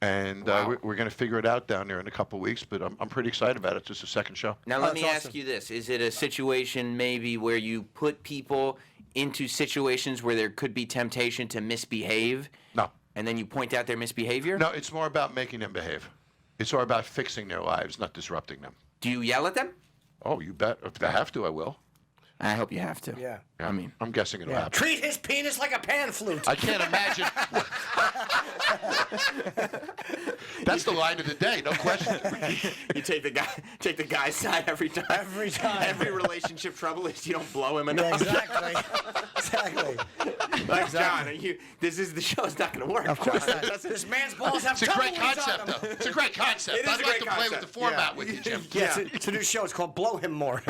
Speaker 3: And
Speaker 2: Wow.
Speaker 3: we're going to figure it out down there in a couple of weeks. But I'm pretty excited about it. It's just a second show.
Speaker 2: Now, let
Speaker 1: that's
Speaker 2: me
Speaker 1: awesome.
Speaker 2: ask you this. Is it a situation maybe where you put people into situations where there could be temptation to misbehave,
Speaker 3: No.
Speaker 2: and then you point out their misbehavior?
Speaker 3: No, it's more about making them behave. It's more about fixing their lives, not disrupting them.
Speaker 2: Do you yell at them?
Speaker 3: Oh, you bet. If I have to, I will.
Speaker 2: I hope you have to.
Speaker 1: Yeah.
Speaker 2: I mean,
Speaker 3: I'm guessing it'll
Speaker 1: Yeah.
Speaker 3: happen.
Speaker 1: Treat his penis like a pan flute.
Speaker 3: I can't imagine. That's the line of the day, no question.
Speaker 2: you take the guy's side every time.
Speaker 1: Every time.
Speaker 2: Every relationship trouble is you don't blow him
Speaker 1: Yeah,
Speaker 2: enough.
Speaker 1: exactly. Exactly.
Speaker 2: Like, John, the show's not going to work.
Speaker 1: Of course
Speaker 2: John.
Speaker 1: not. This man's balls have
Speaker 3: It's a great
Speaker 1: tumbleweeds on
Speaker 3: concept,
Speaker 1: them.
Speaker 3: though. It's a great concept.
Speaker 2: It is
Speaker 3: I'd
Speaker 2: a
Speaker 3: like
Speaker 2: great
Speaker 3: to play with
Speaker 2: concept.
Speaker 3: the format
Speaker 1: Yeah.
Speaker 3: with you, Jim.
Speaker 1: Yeah, it's a new show. It's called Blow Him More.